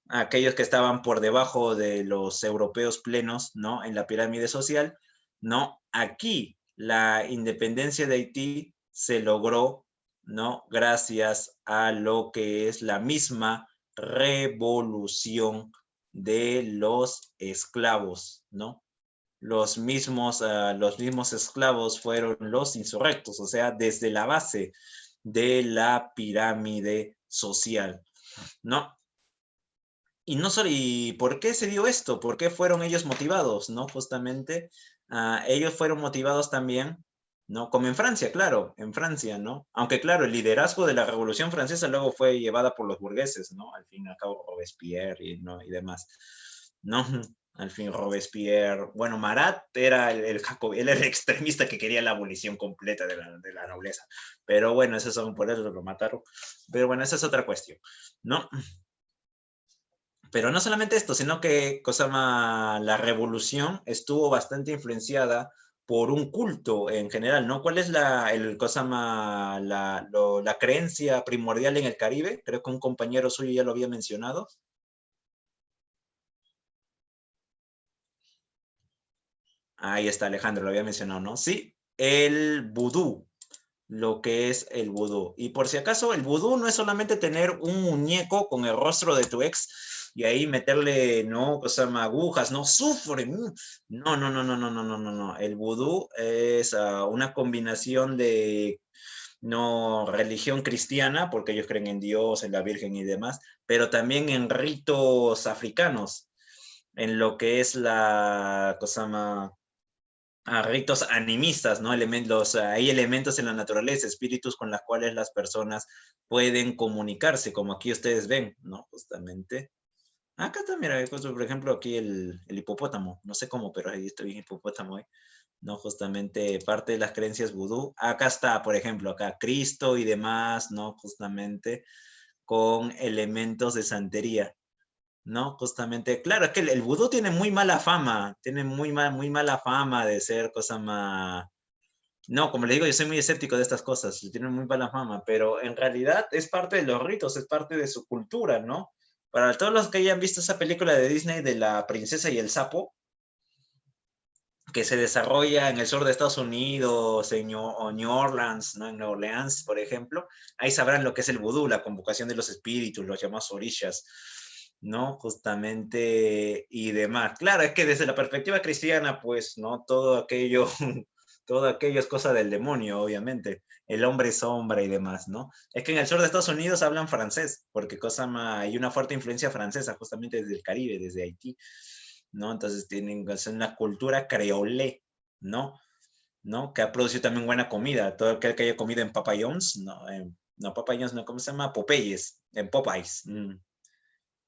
aquellos que estaban por debajo de los europeos plenos, ¿no? En la pirámide social, ¿no? Aquí la independencia de Haití se logró, ¿no? Gracias a lo que es la misma revolución de los esclavos, ¿no? Los mismos esclavos fueron los insurrectos, o sea, desde la base de la pirámide social, ¿no? Y no solo, ¿y por qué se dio esto? ¿Por qué fueron ellos motivados? ¿No? Justamente, ellos fueron motivados también, ¿no? Como en Francia, claro, en Francia, ¿no? Aunque claro, el liderazgo de la Revolución Francesa luego fue llevada por los burgueses, ¿no? Al fin y al cabo, Robespierre ¿no? y demás, ¿no? Al fin, Robespierre, bueno, Marat era él era el extremista que quería la abolición completa de la nobleza, pero bueno, por eso lo mataron, pero bueno, esa es otra cuestión, ¿no? Pero no solamente esto, sino que la revolución estuvo bastante influenciada por un culto en general, ¿no? ¿Cuál es la creencia primordial en el Caribe? Creo que un compañero suyo ya lo había mencionado. Ahí está, Alejandro, lo había mencionado, ¿no? Sí, el vudú, lo que es el vudú. Y por si acaso, el vudú no es solamente tener un muñeco con el rostro de tu ex y ahí meterle, ¿no? Agujas, no sufre. No, no, no, no, no, no, no, no, no. El vudú es una combinación de, no, religión cristiana, porque ellos creen en Dios, en la Virgen y demás, pero también en ritos africanos, en lo que es la cosa más a ritos animistas, ¿no? Hay elementos en la naturaleza, espíritus con los cuales las personas pueden comunicarse, como aquí ustedes ven, ¿no? Justamente. Acá está, mira, por ejemplo, aquí el hipopótamo, no sé cómo, pero ahí está bien hipopótamo, ¿eh? ¿No? Justamente parte de las creencias vudú. Acá está, por ejemplo, acá Cristo y demás, ¿no? Justamente con elementos de santería. ¿No? Justamente, claro, es que el vudú tiene muy mala fama, tiene muy mala fama de ser cosa más... No, como le digo, yo soy muy escéptico de estas cosas, tiene muy mala fama, pero en realidad es parte de los ritos, es parte de su cultura, ¿no? Para todos los que hayan visto esa película de Disney de la princesa y el sapo, que se desarrolla en el sur de Estados Unidos, en New Orleans, ¿no? En Nueva Orleans, por ejemplo, ahí sabrán lo que es el vudú, la convocación de los espíritus, los llamados orishas, ¿no? Justamente y demás. Claro, es que desde la perspectiva cristiana, pues, ¿no? Todo aquello, todo aquello es cosa del demonio, obviamente. El hombre sombra y demás, ¿no? Es que en el sur de Estados Unidos hablan francés, porque hay una fuerte influencia francesa, justamente desde el Caribe, desde Haití, ¿no? Entonces tienen una cultura creole, ¿no? ¿No? Que ha producido también buena comida. Todo aquel que haya comido en Papa John's, no, no Papa John's, no, ¿cómo se llama? Popeyes, en Popeyes.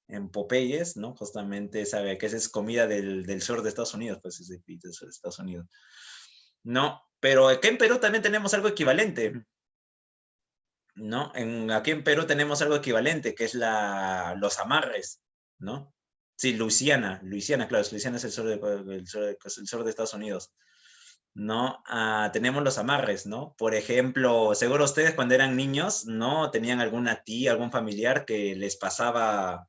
En Popeyes, ¿no? Justamente sabe que esa es comida del sur de Estados Unidos, pues es del sur de Estados Unidos. No, pero aquí en Perú también tenemos algo equivalente, ¿no? Aquí en Perú tenemos algo equivalente, que es los amarres, ¿no? Sí, Luisiana, claro, Luisiana es el sur de Estados Unidos, ¿no? Tenemos los amarres, ¿no? Por ejemplo, seguro ustedes cuando eran niños, ¿no? Tenían alguna tía, algún familiar que les pasaba,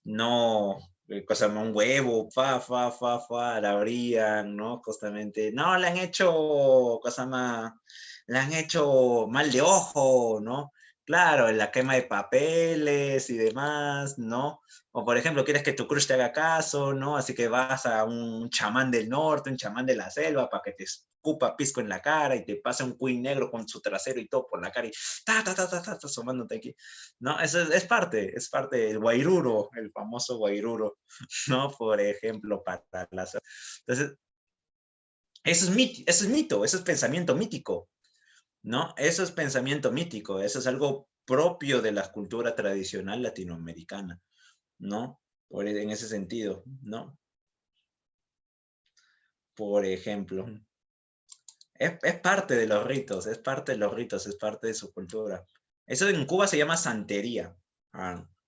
no, un huevo, la abrían, ¿no? Justamente, no, le han hecho, le han hecho mal de ojo, ¿no? Claro, en la quema de papeles y demás, ¿no? O por ejemplo, quieres que tu crush te haga caso, ¿no? Así que vas a un chamán del norte, un chamán de la selva, para que te escupa pisco en la cara y te pase un cuy negro con su trasero y todo por la cara y asomándote aquí, ¿no? Eso es parte del guairuro, el famoso guairuro, ¿no? Por ejemplo, para las... Entonces, eso es mito, eso es pensamiento mítico, ¿no? Eso es pensamiento mítico, eso es algo propio de la cultura tradicional latinoamericana, ¿no? En ese sentido, ¿no? Por ejemplo, es parte de los ritos, es parte de los ritos, es parte de su cultura. Eso en Cuba se llama santería,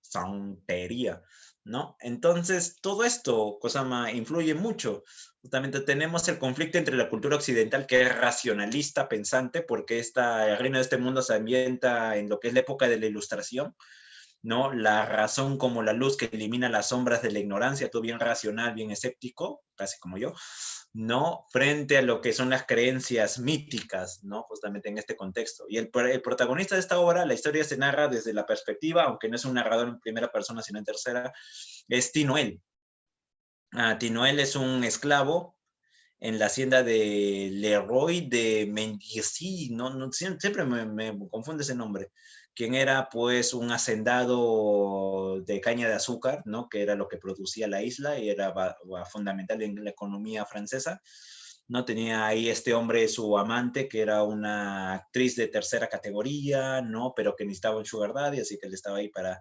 santería, ¿no? Entonces, todo esto, Cosama, influye mucho. Justamente tenemos el conflicto entre la cultura occidental, que es racionalista, pensante, porque el reino de este mundo se ambienta en lo que es la época de la Ilustración, ¿no? La razón como la luz que elimina las sombras de la ignorancia, tú bien racional, bien escéptico, casi como yo, ¿no? Frente a lo que son las creencias míticas, ¿no? Justamente en este contexto. Y el protagonista de esta obra, la historia se narra desde la perspectiva, aunque no es un narrador en primera persona, sino en tercera, es Tinoel. Tinoel es un esclavo en la hacienda de Leroy de Mendici, no, siempre me confunde ese nombre, quien era pues un hacendado de caña de azúcar, ¿no? Que era lo que producía la isla y era fundamental en la economía francesa. No tenía ahí este hombre, su amante, que era una actriz de tercera categoría, ¿no? Pero que necesitaba un sugar daddy, así que él estaba ahí para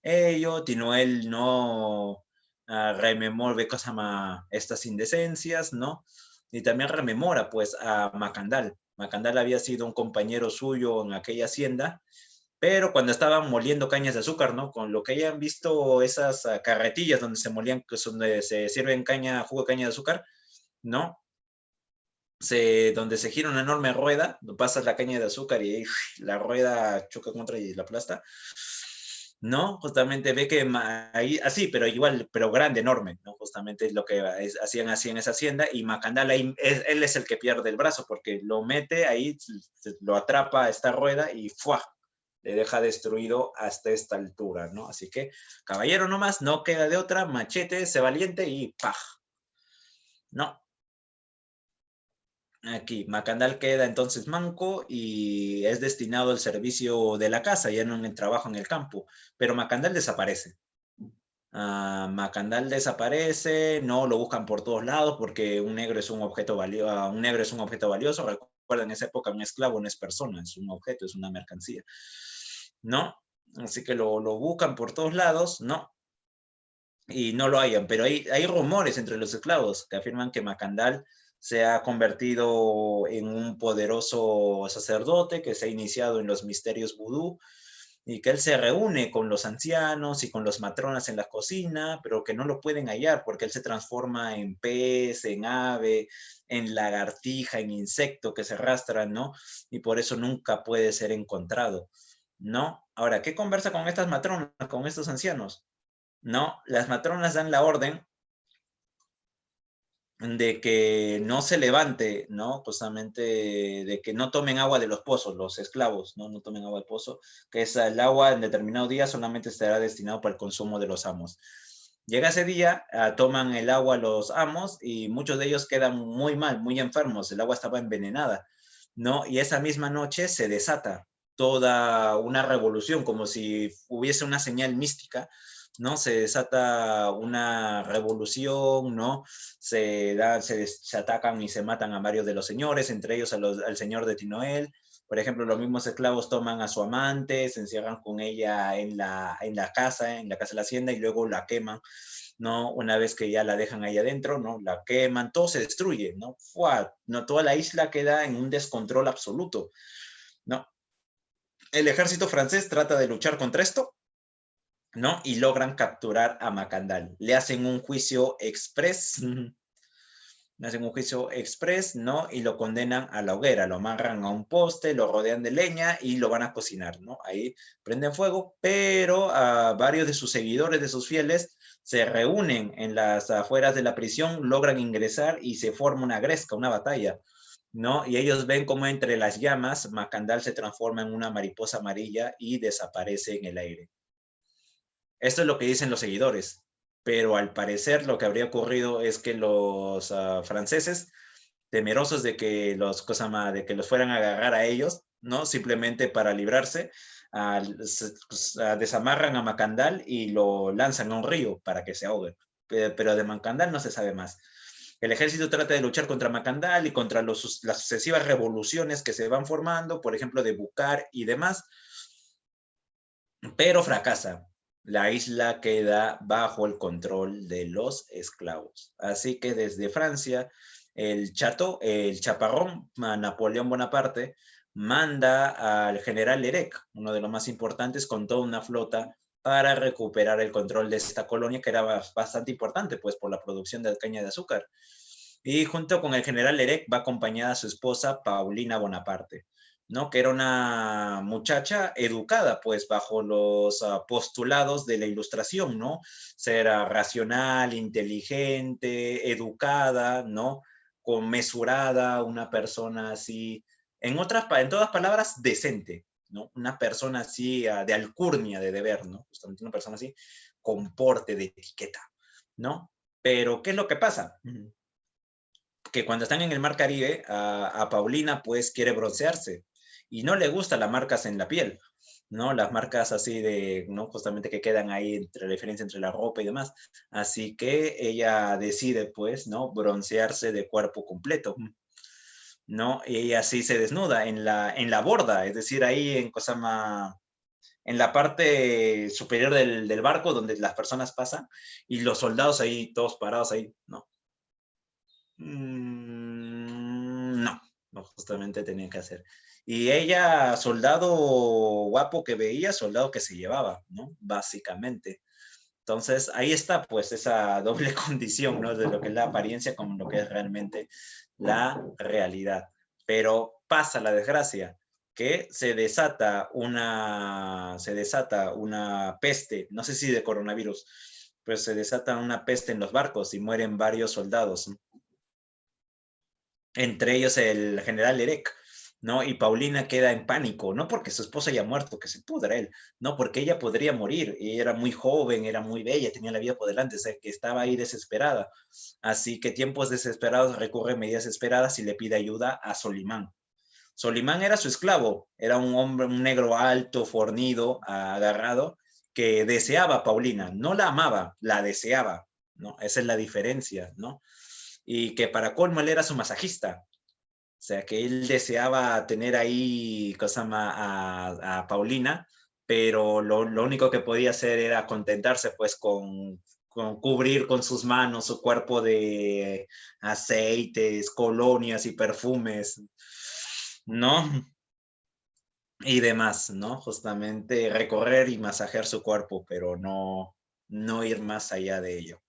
ello. Tinoel no rememora estas indecencias, ¿no? Y también rememora pues a Macandal. Macandal había sido un compañero suyo en aquella hacienda, pero cuando estaban moliendo cañas de azúcar, ¿no? Con lo que hayan visto esas carretillas donde se molían, donde se sirven jugo de caña de azúcar, ¿no? Donde se gira una enorme rueda, pasas la caña de azúcar y la rueda choca contra y la aplasta, ¿no? Justamente ve que ahí, así, pero igual, pero grande, enorme, ¿no? Justamente es lo que hacían así en esa hacienda y Macandal ahí, él es el que pierde el brazo porque lo mete ahí, lo atrapa a esta rueda y ¡fua! Le deja destruido hasta esta altura, ¿no? Así que, caballero nomás, no queda de otra, machete, sé valiente y ¡paj! ¿No? Aquí, Macandal queda entonces manco y es destinado al servicio de la casa, ya no en el trabajo en el campo, pero Macandal desaparece. Macandal desaparece, no lo buscan por todos lados porque un negro es un objeto valioso, un negro es un objeto valioso. Recuerda, en esa época un esclavo no es persona, es un objeto, es una mercancía, ¿no? Así que lo buscan por todos lados, ¿no? Y no lo hayan, pero hay rumores entre los esclavos que afirman que Macandal se ha convertido en un poderoso sacerdote que se ha iniciado en los misterios vudú y que él se reúne con los ancianos y con los matronas en la cocina, pero que no lo pueden hallar porque él se transforma en pez, en ave, en lagartija, en insecto que se arrastran, ¿no? Y por eso nunca puede ser encontrado, ¿no? Ahora, ¿qué conversa con estas matronas, con estos ancianos? No, las matronas dan la orden de que no se levante, ¿no? Justamente de que no tomen agua de los pozos, los esclavos, ¿no? No tomen agua del pozo, que es el agua en determinado día solamente estará destinado para el consumo de los amos. Llega ese día, toman el agua los amos y muchos de ellos quedan muy mal, muy enfermos, el agua estaba envenenada, ¿no? Y esa misma noche se desata toda una revolución, como si hubiese una señal mística, ¿no? Se desata una revolución, ¿no? Se atacan y se matan a varios de los señores, entre ellos al señor de Tinoel. Por ejemplo, los mismos esclavos toman a su amante, se encierran con ella en la casa de la hacienda y luego la queman, ¿no? Una vez que ya la dejan ahí adentro, ¿no? La queman, todo se destruye, ¿no? ¡Fua! No, toda la isla queda en un descontrol absoluto, ¿no? El ejército francés trata de luchar contra esto, ¿no? Y logran capturar a Macandal. Le hacen un juicio express, le hacen un juicio express, ¿no? Y lo condenan a la hoguera, lo amarran a un poste, lo rodean de leña y lo van a cocinar, ¿no? Ahí prenden fuego, pero varios de sus seguidores, de sus fieles, se reúnen en las afueras de la prisión, logran ingresar y se forma una gresca, una batalla, ¿no? Y ellos ven cómo entre las llamas Macandal se transforma en una mariposa amarilla y desaparece en el aire. Esto es lo que dicen los seguidores, pero al parecer lo que habría ocurrido es que los franceses, temerosos de que de que los fueran a agarrar a ellos, ¿no? Simplemente para librarse, desamarran a Macandal y lo lanzan a un río para que se ahogue. Pero de Macandal no se sabe más. El ejército trata de luchar contra Macandal y contra las sucesivas revoluciones que se van formando, por ejemplo, de Bucar y demás, pero fracasa. La isla queda bajo el control de los esclavos. Así que desde Francia, el chaparrón, Napoleón Bonaparte, manda al general Lerec, uno de los más importantes, con toda una flota para recuperar el control de esta colonia, que era bastante importante, pues, por la producción de caña de azúcar. Y junto con el general Lerec va acompañada su esposa, Paulina Bonaparte, ¿no? Que era una muchacha educada, pues, bajo los postulados de la Ilustración, ¿no? Ser racional, inteligente, educada, ¿no? Conmesurada, una persona así, en todas palabras, decente, ¿no? Una persona así de alcurnia, de deber, ¿no? Justamente una persona así, con porte de etiqueta, ¿no? Pero, ¿qué es lo que pasa? Que cuando están en el mar Caribe, a Paulina pues quiere broncearse y no le gustan las marcas en la piel, ¿no? Las marcas así de, ¿no? Justamente que quedan ahí entre la diferencia entre la ropa y demás. Así que ella decide pues, ¿no? Broncearse de cuerpo completo, ¿no? Y ella así se desnuda en la borda, es decir, ahí en Cosama, en la parte superior del barco donde las personas pasan y los soldados ahí, todos parados ahí, ¿no? No, no, justamente tenía que hacer. Y ella, soldado guapo que veía, soldado que se llevaba, ¿no? Básicamente. Entonces, ahí está, pues, esa doble condición, ¿no? De lo que es la apariencia con lo que es realmente la realidad. Pero pasa la desgracia, que se desata una peste, no sé si de coronavirus, pero se desata una peste en los barcos y mueren varios soldados, ¿no? Entre ellos el general Erek, ¿no? Y Paulina queda en pánico, no porque su esposo haya muerto, que se pudra él, no, porque ella podría morir, y era muy joven, era muy bella, tenía la vida por delante, o sea, que estaba ahí desesperada. Así que tiempos desesperados recurre a medidas esperadas y le pide ayuda a Solimán. Solimán era su esclavo, era un hombre, un negro alto, fornido, agarrado, que deseaba a Paulina, no la amaba, la deseaba, ¿no? Esa es la diferencia, ¿no? Y que para colmo él era su masajista. O sea, que él deseaba tener ahí a Paulina, pero lo único que podía hacer era contentarse pues con cubrir con sus manos su cuerpo de aceites, colonias y perfumes, ¿no? Y demás, ¿no? Justamente recorrer y masajear su cuerpo, pero no ir más allá de ello.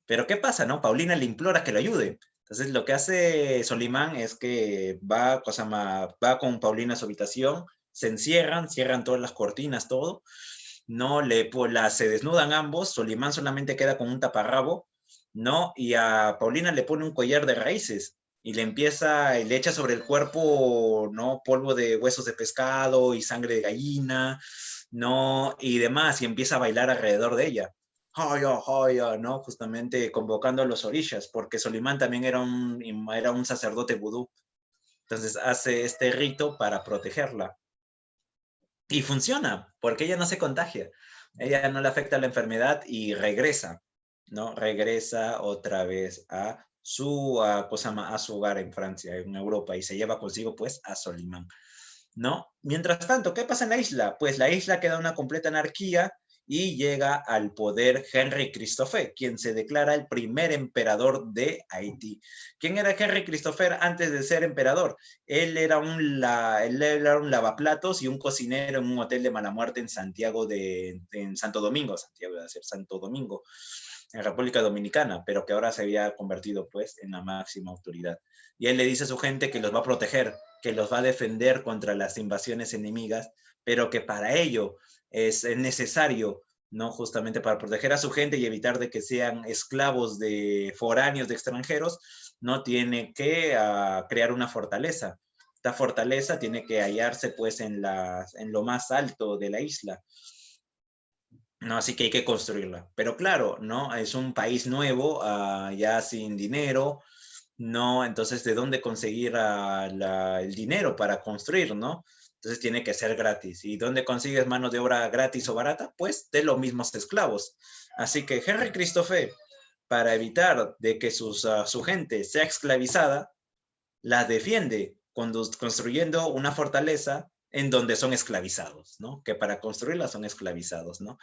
Pero ¿qué pasa, no? Paulina le implora que lo ayude. Entonces lo que hace Solimán es que va con Paulina a su habitación, se encierran, cierran todas las cortinas, todo. No se desnudan ambos, Solimán solamente queda con un taparrabo, ¿no? Y a Paulina le pone un collar de raíces y le echa sobre el cuerpo, ¿no? Polvo de huesos de pescado y sangre de gallina, ¿no? Y demás, y empieza a bailar alrededor de ella. Joya, joya, ¿no? Justamente convocando a los orishas, porque Solimán también era un sacerdote vudú. Entonces hace este rito para protegerla. Y funciona, porque ella no se contagia. Ella no le afecta la enfermedad y regresa, ¿no? Regresa otra vez a su hogar en Francia, en Europa, y se lleva consigo, pues, a Solimán, ¿no? Mientras tanto, ¿qué pasa en la isla? Pues la isla queda una completa anarquía y llega al poder Henry Christophe, quien se declara el primer emperador de Haití. ¿Quién era Henry Christophe antes de ser emperador? Él era un lavaplatos y un cocinero en un hotel de mala muerte en en Santo Domingo, Santiago de ser Santo Domingo, en República Dominicana, pero que ahora se había convertido pues en la máxima autoridad. Y él le dice a su gente que los va a proteger, que los va a defender contra las invasiones enemigas, pero que para ello es necesario ¿no? Justamente para proteger a su gente y evitar de que sean esclavos de foráneos, de extranjeros, ¿no? Tiene que crear una fortaleza. Esta fortaleza tiene que hallarse pues en lo más alto de la isla. No, así que hay que construirla. Pero claro, ¿no? Es un país nuevo, ya sin dinero, ¿no? Entonces, ¿de dónde conseguir el dinero para construir, ¿no? Entonces tiene que ser gratis. ¿Y dónde consigues mano de obra gratis o barata? Pues de los mismos esclavos. Así que Henry Christophe, para evitar de que su gente sea esclavizada, la defiende construyendo una fortaleza en donde son esclavizados, ¿no? Que para construirla son esclavizados, ¿no?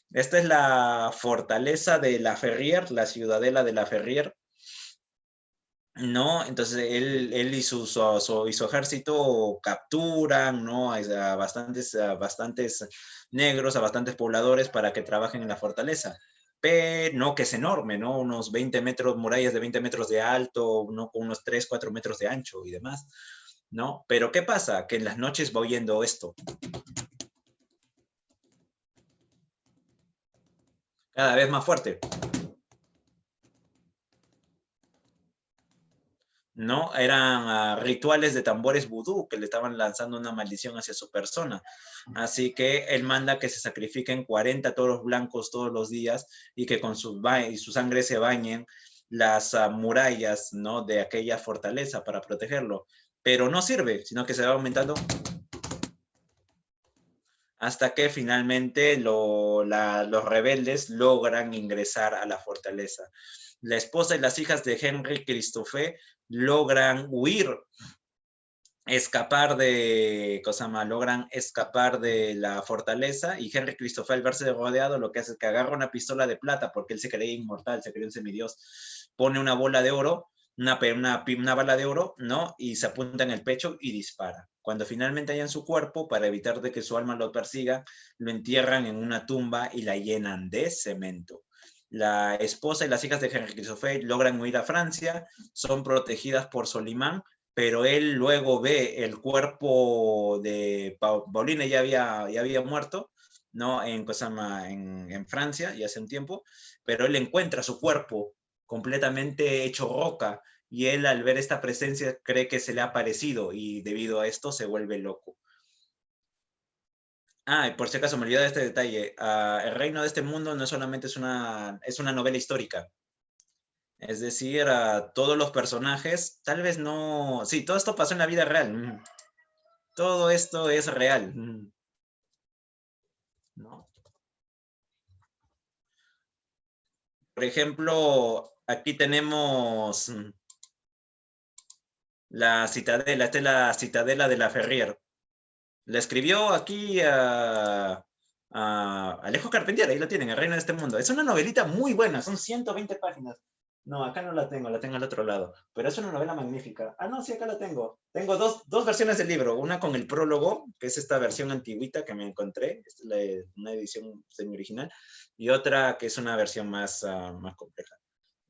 Esta es la fortaleza de La Ferrier, la ciudadela de La Ferrier, ¿no? Entonces él y su ejército capturan, ¿no? A bastantes negros, a bastantes pobladores para que trabajen en la fortaleza. Pero no, que es enorme, ¿no? Unos 20 metros, murallas de 20 metros de alto, ¿no? Con unos 3, 4 metros de ancho y demás, ¿no? Pero ¿qué pasa? Que en las noches va oyendo esto, cada vez más fuerte. ¿No? Eran rituales de tambores vudú que le estaban lanzando una maldición hacia su persona. Así que él manda que se sacrifiquen 40 toros blancos todos los días y que con su sangre se bañen las murallas, ¿no? De aquella fortaleza para protegerlo. Pero no sirve, sino que se va aumentando hasta que finalmente los rebeldes logran ingresar a la fortaleza. La esposa y las hijas de Henry Christophe logran huir, logran escapar de la fortaleza y Henry Christophe al verse rodeado lo que hace es que agarra una pistola de plata porque él se creía inmortal, se creía un semidios, pone una bola de oro, una bala de oro, ¿no? Y se apunta en el pecho y dispara. Cuando finalmente hallan su cuerpo, para evitar de que su alma lo persiga, lo entierran en una tumba y la llenan de cemento. La esposa y las hijas de Henry Christophe logran huir a Francia, son protegidas por Solimán, pero él luego ve el cuerpo de Paulina, ya había muerto, ¿no? En Francia, ya hace un tiempo, pero él encuentra su cuerpo completamente hecho roca y él al ver esta presencia cree que se le ha aparecido y debido a esto se vuelve loco. Y por si acaso me olvidé de este detalle, El reino de este mundo no solamente es una novela histórica, es decir, todos los personajes, tal vez no, sí, todo esto pasó en la vida real, todo esto es real, ¿no? Por ejemplo, aquí tenemos la Citadela, esta es la Citadela de la Ferrier. La escribió aquí Alejo Carpentier, ahí la tienen, El reino de este mundo. Es una novelita muy buena, son 120 páginas. No, acá no la tengo al otro lado. Pero es una novela magnífica. No, sí, acá la tengo. Tengo dos versiones del libro. Una con el prólogo, que es esta versión antiguita que me encontré. Esta es una edición semi-original. Y otra que es una versión más compleja.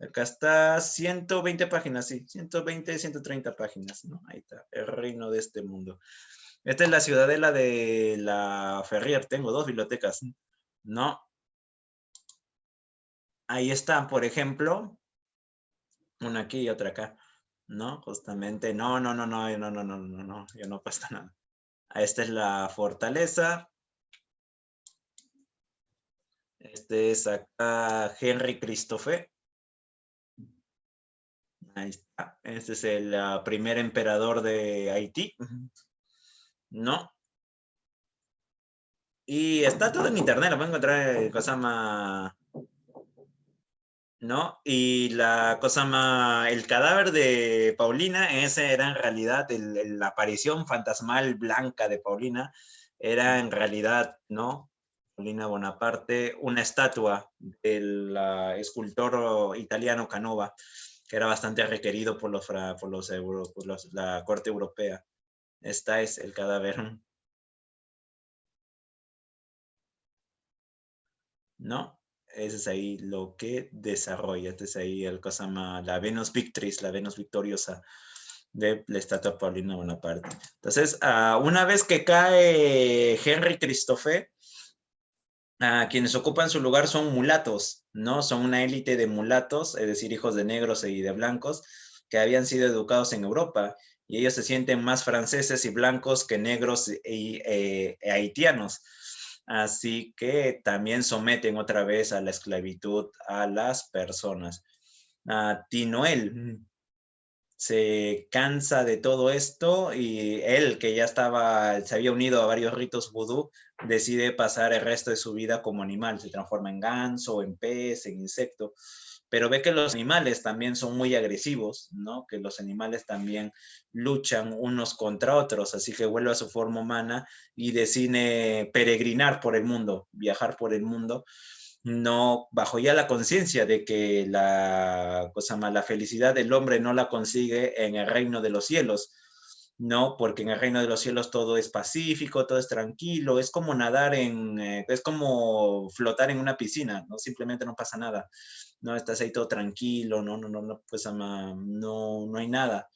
Acá está 120 páginas, sí. 120, 130 páginas, ¿no? Ahí está. El reino de este mundo. Esta es la ciudadela de la Ferrier. Tengo dos bibliotecas, ¿no? Ahí están, por ejemplo, una aquí y otra acá, ¿no? Justamente, no, no, no, no, no, no, no, no, no, ya no pasa nada. Esta es la fortaleza. Este es acá Henry Christophe. Ahí está. Este es el primer emperador de Haití, ¿no? Y está todo en internet, lo pueden encontrar en cosa más, ¿no? Y la cosa más, el cadáver de Paulina, ese era en realidad la aparición fantasmal blanca de Paulina, era en realidad, ¿no? Paulina Bonaparte, una estatua del escultor italiano Canova, que era bastante requerido por la corte europea. Esta es el cadáver, ¿no? Ese es ahí lo que desarrolla. Este es ahí la Venus Victrix, la Venus victoriosa de la estatua Paulina Bonaparte. Entonces, una vez que cae Henry Christophe, quienes ocupan su lugar son mulatos, ¿no? Son una élite de mulatos, es decir, hijos de negros y de blancos, que habían sido educados en Europa, y ellos se sienten más franceses y blancos que negros e haitianos. Así que también someten otra vez a la esclavitud a las personas. Tinoel se cansa de todo esto y él, que ya se había unido a varios ritos vudú, decide pasar el resto de su vida como animal. Se transforma en ganso, en pez, en insecto, pero ve que los animales también son muy agresivos, ¿no? Que los animales también luchan unos contra otros, así que vuelve a su forma humana y decide peregrinar por el mundo, viajar por el mundo, no bajo ya la conciencia de que la felicidad del hombre no la consigue en el reino de los cielos, no, porque en el reino de los cielos todo es pacífico, todo es tranquilo, es como es como flotar en una piscina, no, simplemente no pasa nada, no, estás ahí todo tranquilo, no, pues no hay nada,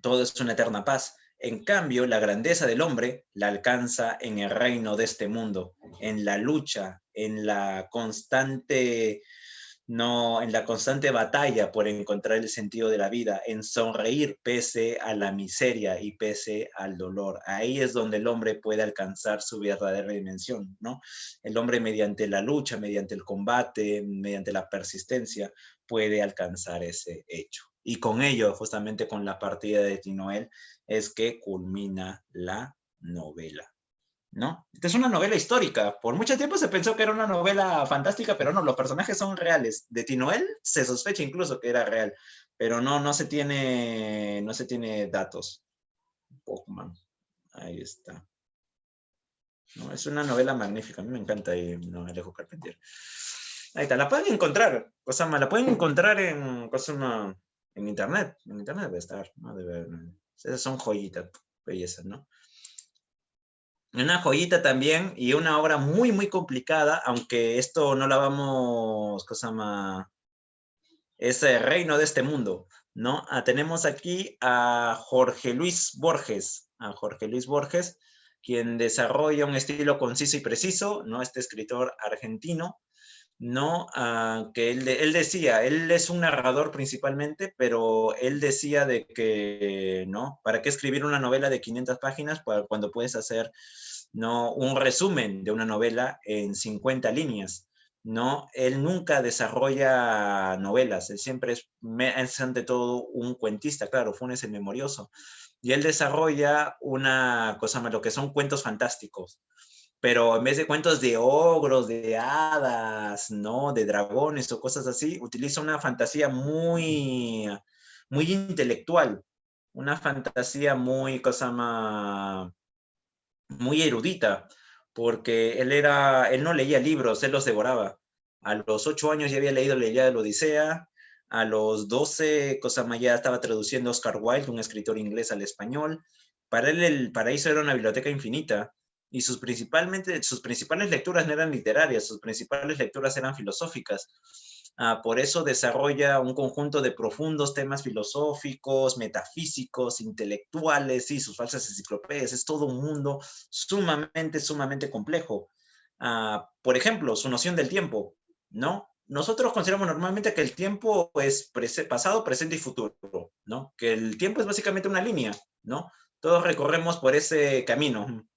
todo es una eterna paz. En cambio, la grandeza del hombre la alcanza en el reino de este mundo, en la lucha, en la constante batalla por encontrar el sentido de la vida, en sonreír pese a la miseria y pese al dolor. Ahí es donde el hombre puede alcanzar su verdadera dimensión, ¿no? El hombre mediante la lucha, mediante el combate, mediante la persistencia, puede alcanzar ese hecho. Y con ello, justamente con la partida de Tinoel, es que culmina la novela. ¿No? Esta es una novela histórica. Por mucho tiempo se pensó que era una novela fantástica, pero no, los personajes son reales. De Tinoel se sospecha incluso que era real, pero no se tiene datos. Pokémon. Ahí está. No, es una novela magnífica. A mí me encanta no, Alejo Carpentier. Ahí está, la pueden encontrar. Cosama, la pueden encontrar en Cosama, en internet. En internet debe estar, ¿no? Esas son joyitas, bellezas, ¿no? Una joyita también y una obra muy, muy complicada, aunque esto no la vamos, cosa más, es el reino de este mundo, ¿no? Tenemos aquí a Jorge Luis Borges, quien desarrolla un estilo conciso y preciso, ¿no? Este escritor argentino, ¿no? Que él decía, él es un narrador principalmente, pero él decía de que, ¿no? ¿Para qué escribir una novela de 500 páginas cuando puedes hacer, ¿no? Un resumen de una novela en 50 líneas? ¿No? Él nunca desarrolla novelas, él siempre es ante todo un cuentista, claro, Funes el memorioso, y él desarrolla una cosa, lo que son cuentos fantásticos, pero en vez de cuentos de ogros, de hadas, ¿no? De dragones o cosas así, utiliza una fantasía muy intelectual, una fantasía muy erudita, porque él no leía libros, él los devoraba. A los 8 años ya había leído la Ilíada de la Odisea, a los 12, Cosama ya estaba traduciendo Oscar Wilde, un escritor inglés, al español. Para él el paraíso era una biblioteca infinita, y sus principales lecturas no eran literarias, sus principales lecturas eran filosóficas. Por eso desarrolla un conjunto de profundos temas filosóficos, metafísicos, intelectuales, y sus falsas enciclopedias. Es todo un mundo sumamente complejo. Por ejemplo, su noción del tiempo, ¿no? Nosotros consideramos normalmente que el tiempo es pasado, presente y futuro, ¿no? Que el tiempo es básicamente una línea, ¿no? Todos recorremos por ese camino,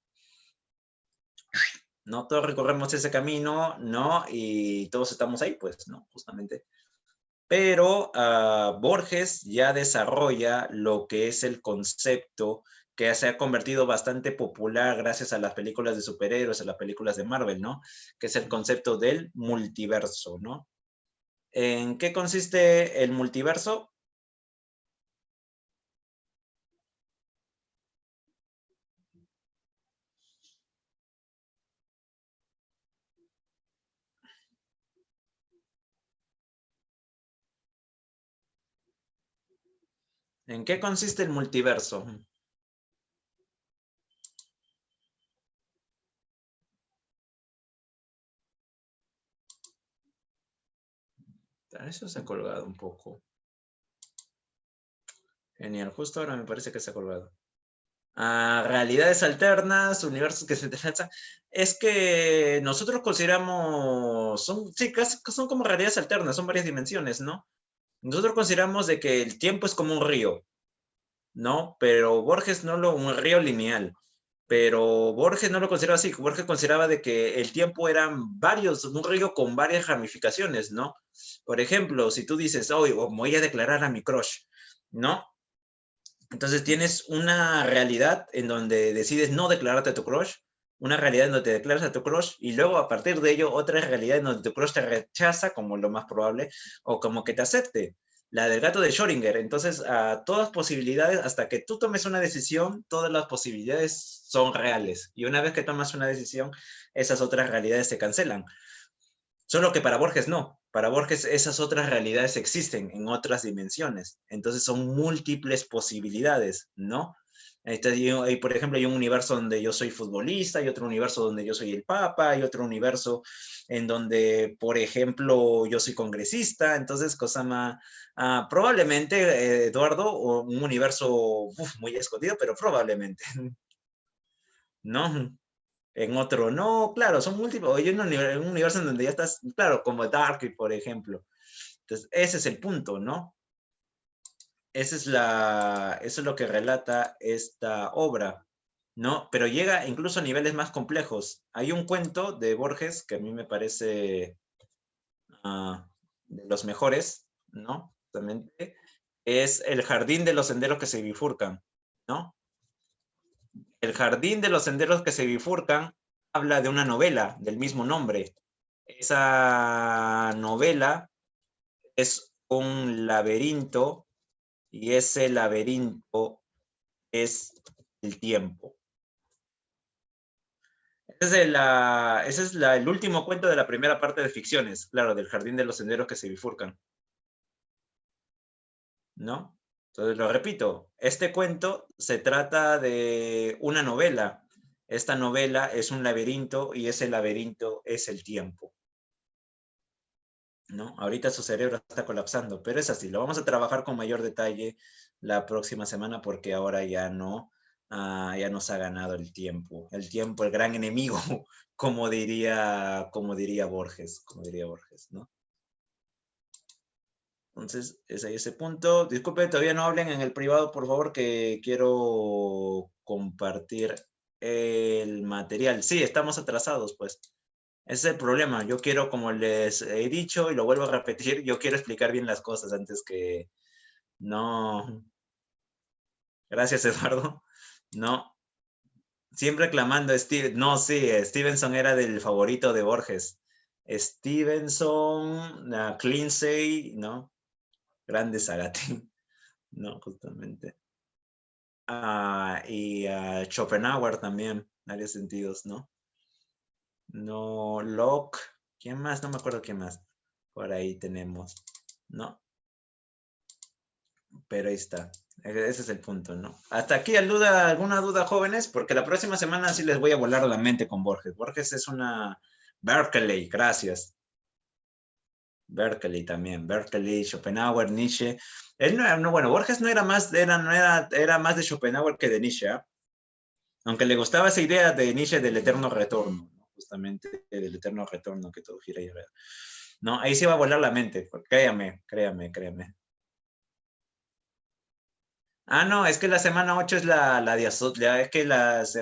¿no? Todos recorremos ese camino, ¿no? Y todos estamos ahí, pues, ¿no? Justamente. Pero Borges ya desarrolla lo que es el concepto que se ha convertido bastante popular gracias a las películas de superhéroes, a las películas de Marvel, ¿no? Que es el concepto del multiverso, ¿no? ¿En qué consiste el multiverso? ¿En qué consiste el multiverso? Eso se ha colgado un poco. Genial, justo ahora me parece que se ha colgado. Realidades alternas, universos que se entrelazan. Es que nosotros consideramos, sí, casi son como realidades alternas, son varias dimensiones, ¿no? Nosotros consideramos de que el tiempo es como un río, ¿no? Pero Borges no lo, un río lineal, pero Borges no lo consideraba así. Borges consideraba de que el tiempo eran varios, un río con varias ramificaciones, ¿no? Por ejemplo, si tú dices, hoy voy a declarar a mi crush, ¿no? Entonces tienes una realidad en donde decides no declararte a tu crush, una realidad en donde te declaras a tu crush y luego a partir de ello otra realidad en donde tu crush te rechaza como lo más probable o como que te acepte. La del gato de Schrödinger. Entonces, a todas posibilidades, hasta que tú tomes una decisión, todas las posibilidades son reales. Y una vez que tomas una decisión, esas otras realidades se cancelan. Solo que para Borges no. Para Borges esas otras realidades existen en otras dimensiones. Entonces son múltiples posibilidades, ¿no? Entonces, por ejemplo, hay un universo donde yo soy futbolista, hay otro universo donde yo soy el papa, hay otro universo en donde, por ejemplo, yo soy congresista. Entonces, Cosama, probablemente, Eduardo, un universo muy escondido, pero probablemente, ¿no? En otro no, claro, son múltiples. Hay un universo en donde ya estás, claro, como Dark, por ejemplo. Entonces, ese es el punto, ¿no? Eso es lo que relata esta obra, ¿no? Pero llega incluso a niveles más complejos. Hay un cuento de Borges que a mí me parece de los mejores, ¿no? Justamente, es El jardín de los senderos que se bifurcan, ¿no? El jardín de los senderos que se bifurcan habla de una novela del mismo nombre. Esa novela es un laberinto y ese laberinto es el tiempo. Ese es el último cuento de la primera parte de ficciones, claro, del jardín de los senderos que se bifurcan, ¿no? Entonces lo repito, este cuento se trata de una novela. Esta novela es un laberinto y ese laberinto es el tiempo, ¿no? Ahorita su cerebro está colapsando, pero es así. Lo vamos a trabajar con mayor detalle la próxima semana porque ahora ya no, ya nos ha ganado el tiempo, el gran enemigo, como diría Borges, ¿no? Entonces, es ahí ese punto. Disculpe, todavía no hablen en el privado, por favor, que quiero compartir el material. Sí, estamos atrasados, pues. Ese es el problema. Yo quiero, como les he dicho y lo vuelvo a repetir, yo quiero explicar bien las cosas antes que no. Gracias, Eduardo. No, siempre clamando a Steve. No, sí, Stevenson era del favorito de Borges. Stevenson, Cleansey, ¿no? Grande Sagati, ¿no? Justamente. Y Schopenhauer también, en varios sentidos, ¿no? No, Locke, ¿quién más? No me acuerdo quién más. Por ahí tenemos, ¿no? Pero ahí está. Ese es el punto, ¿no? Hasta aquí alguna duda, jóvenes, porque la próxima semana sí les voy a volar la mente con Borges. Borges es una Berkeley, gracias. Berkeley también, Berkeley, Schopenhauer, Nietzsche. Él no, no, bueno, Borges no era más, era más de Schopenhauer que de Nietzsche, ¿eh? Aunque le gustaba esa idea de Nietzsche del eterno retorno, ¿no? Justamente del eterno retorno que todo gira y alrededor. No, ahí sí va a volar la mente, créame, créame, créame. No, es que la semana 8 es la de es que las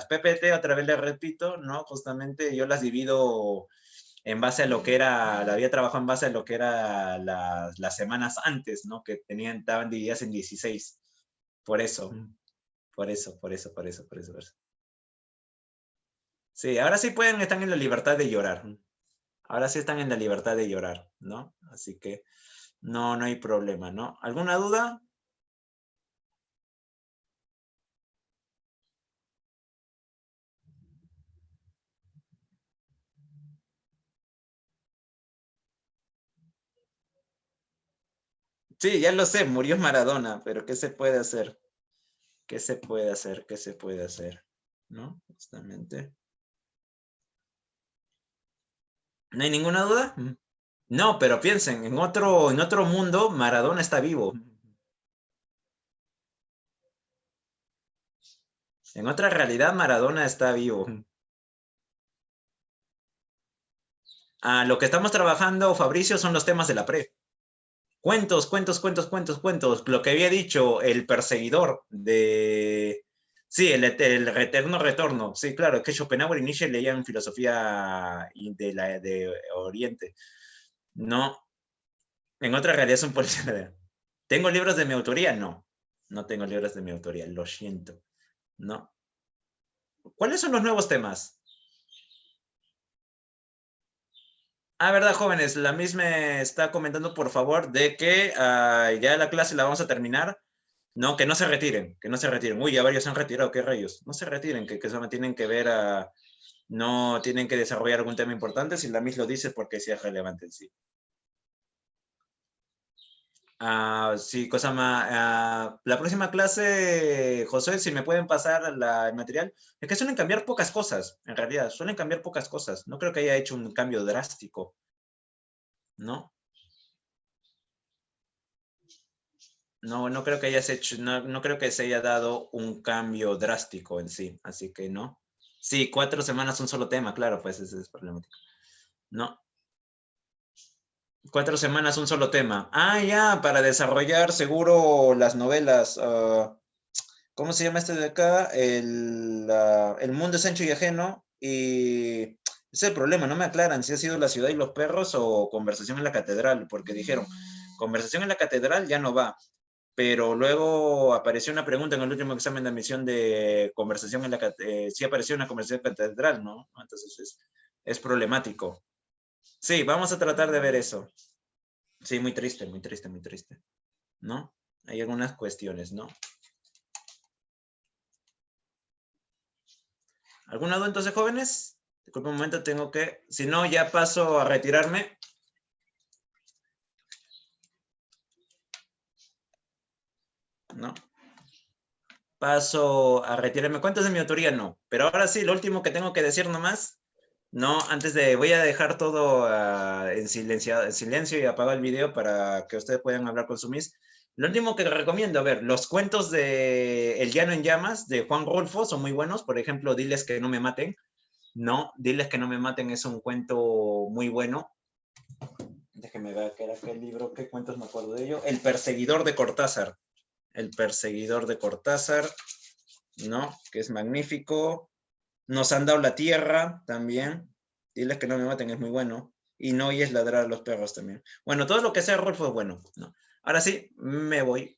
PPT, otra vez les repito, ¿no? Justamente yo las divido en base a lo que era, la había trabajado en base a lo que era las semanas antes, ¿no? Que estaban divididas en 16. Por eso, por eso. Sí, ahora sí están en la libertad de llorar. Ahora sí están en la libertad de llorar, ¿no? Así que no hay problema, ¿no? ¿Alguna duda? Sí, ya lo sé, murió Maradona, pero ¿qué se puede hacer? ¿Qué se puede hacer? ¿Qué se puede hacer? ¿No? Justamente. ¿No hay ninguna duda? No, pero piensen, en otro mundo, Maradona está vivo. En otra realidad, Maradona está vivo. Lo que estamos trabajando, Fabricio, son los temas de la pre. Cuentos, cuentos, cuentos, cuentos, cuentos. Lo que había dicho el perseguidor de... Sí, el eterno retorno. Sí, claro, que Schopenhauer y Nietzsche leían filosofía de Oriente. No, en otra realidad son policías. ¿Tengo libros de mi autoría? No, no tengo libros de mi autoría, lo siento. No. ¿Cuáles son los nuevos temas? Verdad, jóvenes, la misma está comentando, por favor, de que ya la clase la vamos a terminar. No, que no se retiren, que no se retiren. Uy, ya varios se han retirado, qué rayos. No se retiren, que solo tienen que ver no tienen que desarrollar algún tema importante, si la MIS lo dice porque sí es relevante en sí. Sí, cosa más. La próxima clase, José, si me pueden pasar el material, es que suelen cambiar pocas cosas, en realidad, suelen cambiar pocas cosas. No creo que haya hecho un cambio drástico, ¿no? No, no creo que hayas hecho, no creo que se haya dado un cambio drástico en sí, así que no. Sí, 4 semanas un solo tema, claro, pues ese es problemático. No, 4 semanas un solo tema. Ya, para desarrollar seguro las novelas. ¿Cómo se llama este de acá? El mundo es ancho y ajeno. Y ese es el problema, no me aclaran si ha sido La ciudad y los perros o Conversación en la catedral, porque dijeron, Conversación en la catedral ya no va. Pero luego apareció una pregunta en el último examen de admisión de conversación en la catedral. Sí apareció una conversación en la catedral, ¿no? Entonces es problemático. Sí, vamos a tratar de ver eso. Sí, muy triste, muy triste, muy triste. ¿No? Hay algunas cuestiones, ¿no? ¿Alguna duda entonces, jóvenes? Disculpe un momento, tengo que... Si no, ya paso a retirarme. ¿No? Paso a retirarme. ¿Cuántas de mi autoría? No. Pero ahora sí, lo último que tengo que decir nomás. No, antes de... Voy a dejar todo en silencio y apagar el video para que ustedes puedan hablar con su Miss. Lo último que recomiendo, a ver, los cuentos de El llano en llamas de Juan Rulfo son muy buenos. Por ejemplo, Diles que no me maten. No, Diles que no me maten es un cuento muy bueno. Déjeme ver qué era aquel libro, qué cuentos me acuerdo de ello. El perseguidor de Cortázar. El perseguidor de Cortázar, ¿no? Que es magnífico. Nos han dado la tierra también. Diles que no me maten es muy bueno. Y no oyes ladrar a los perros también. Bueno, todo lo que sea Rolfo es bueno, ¿no? Ahora sí, me voy.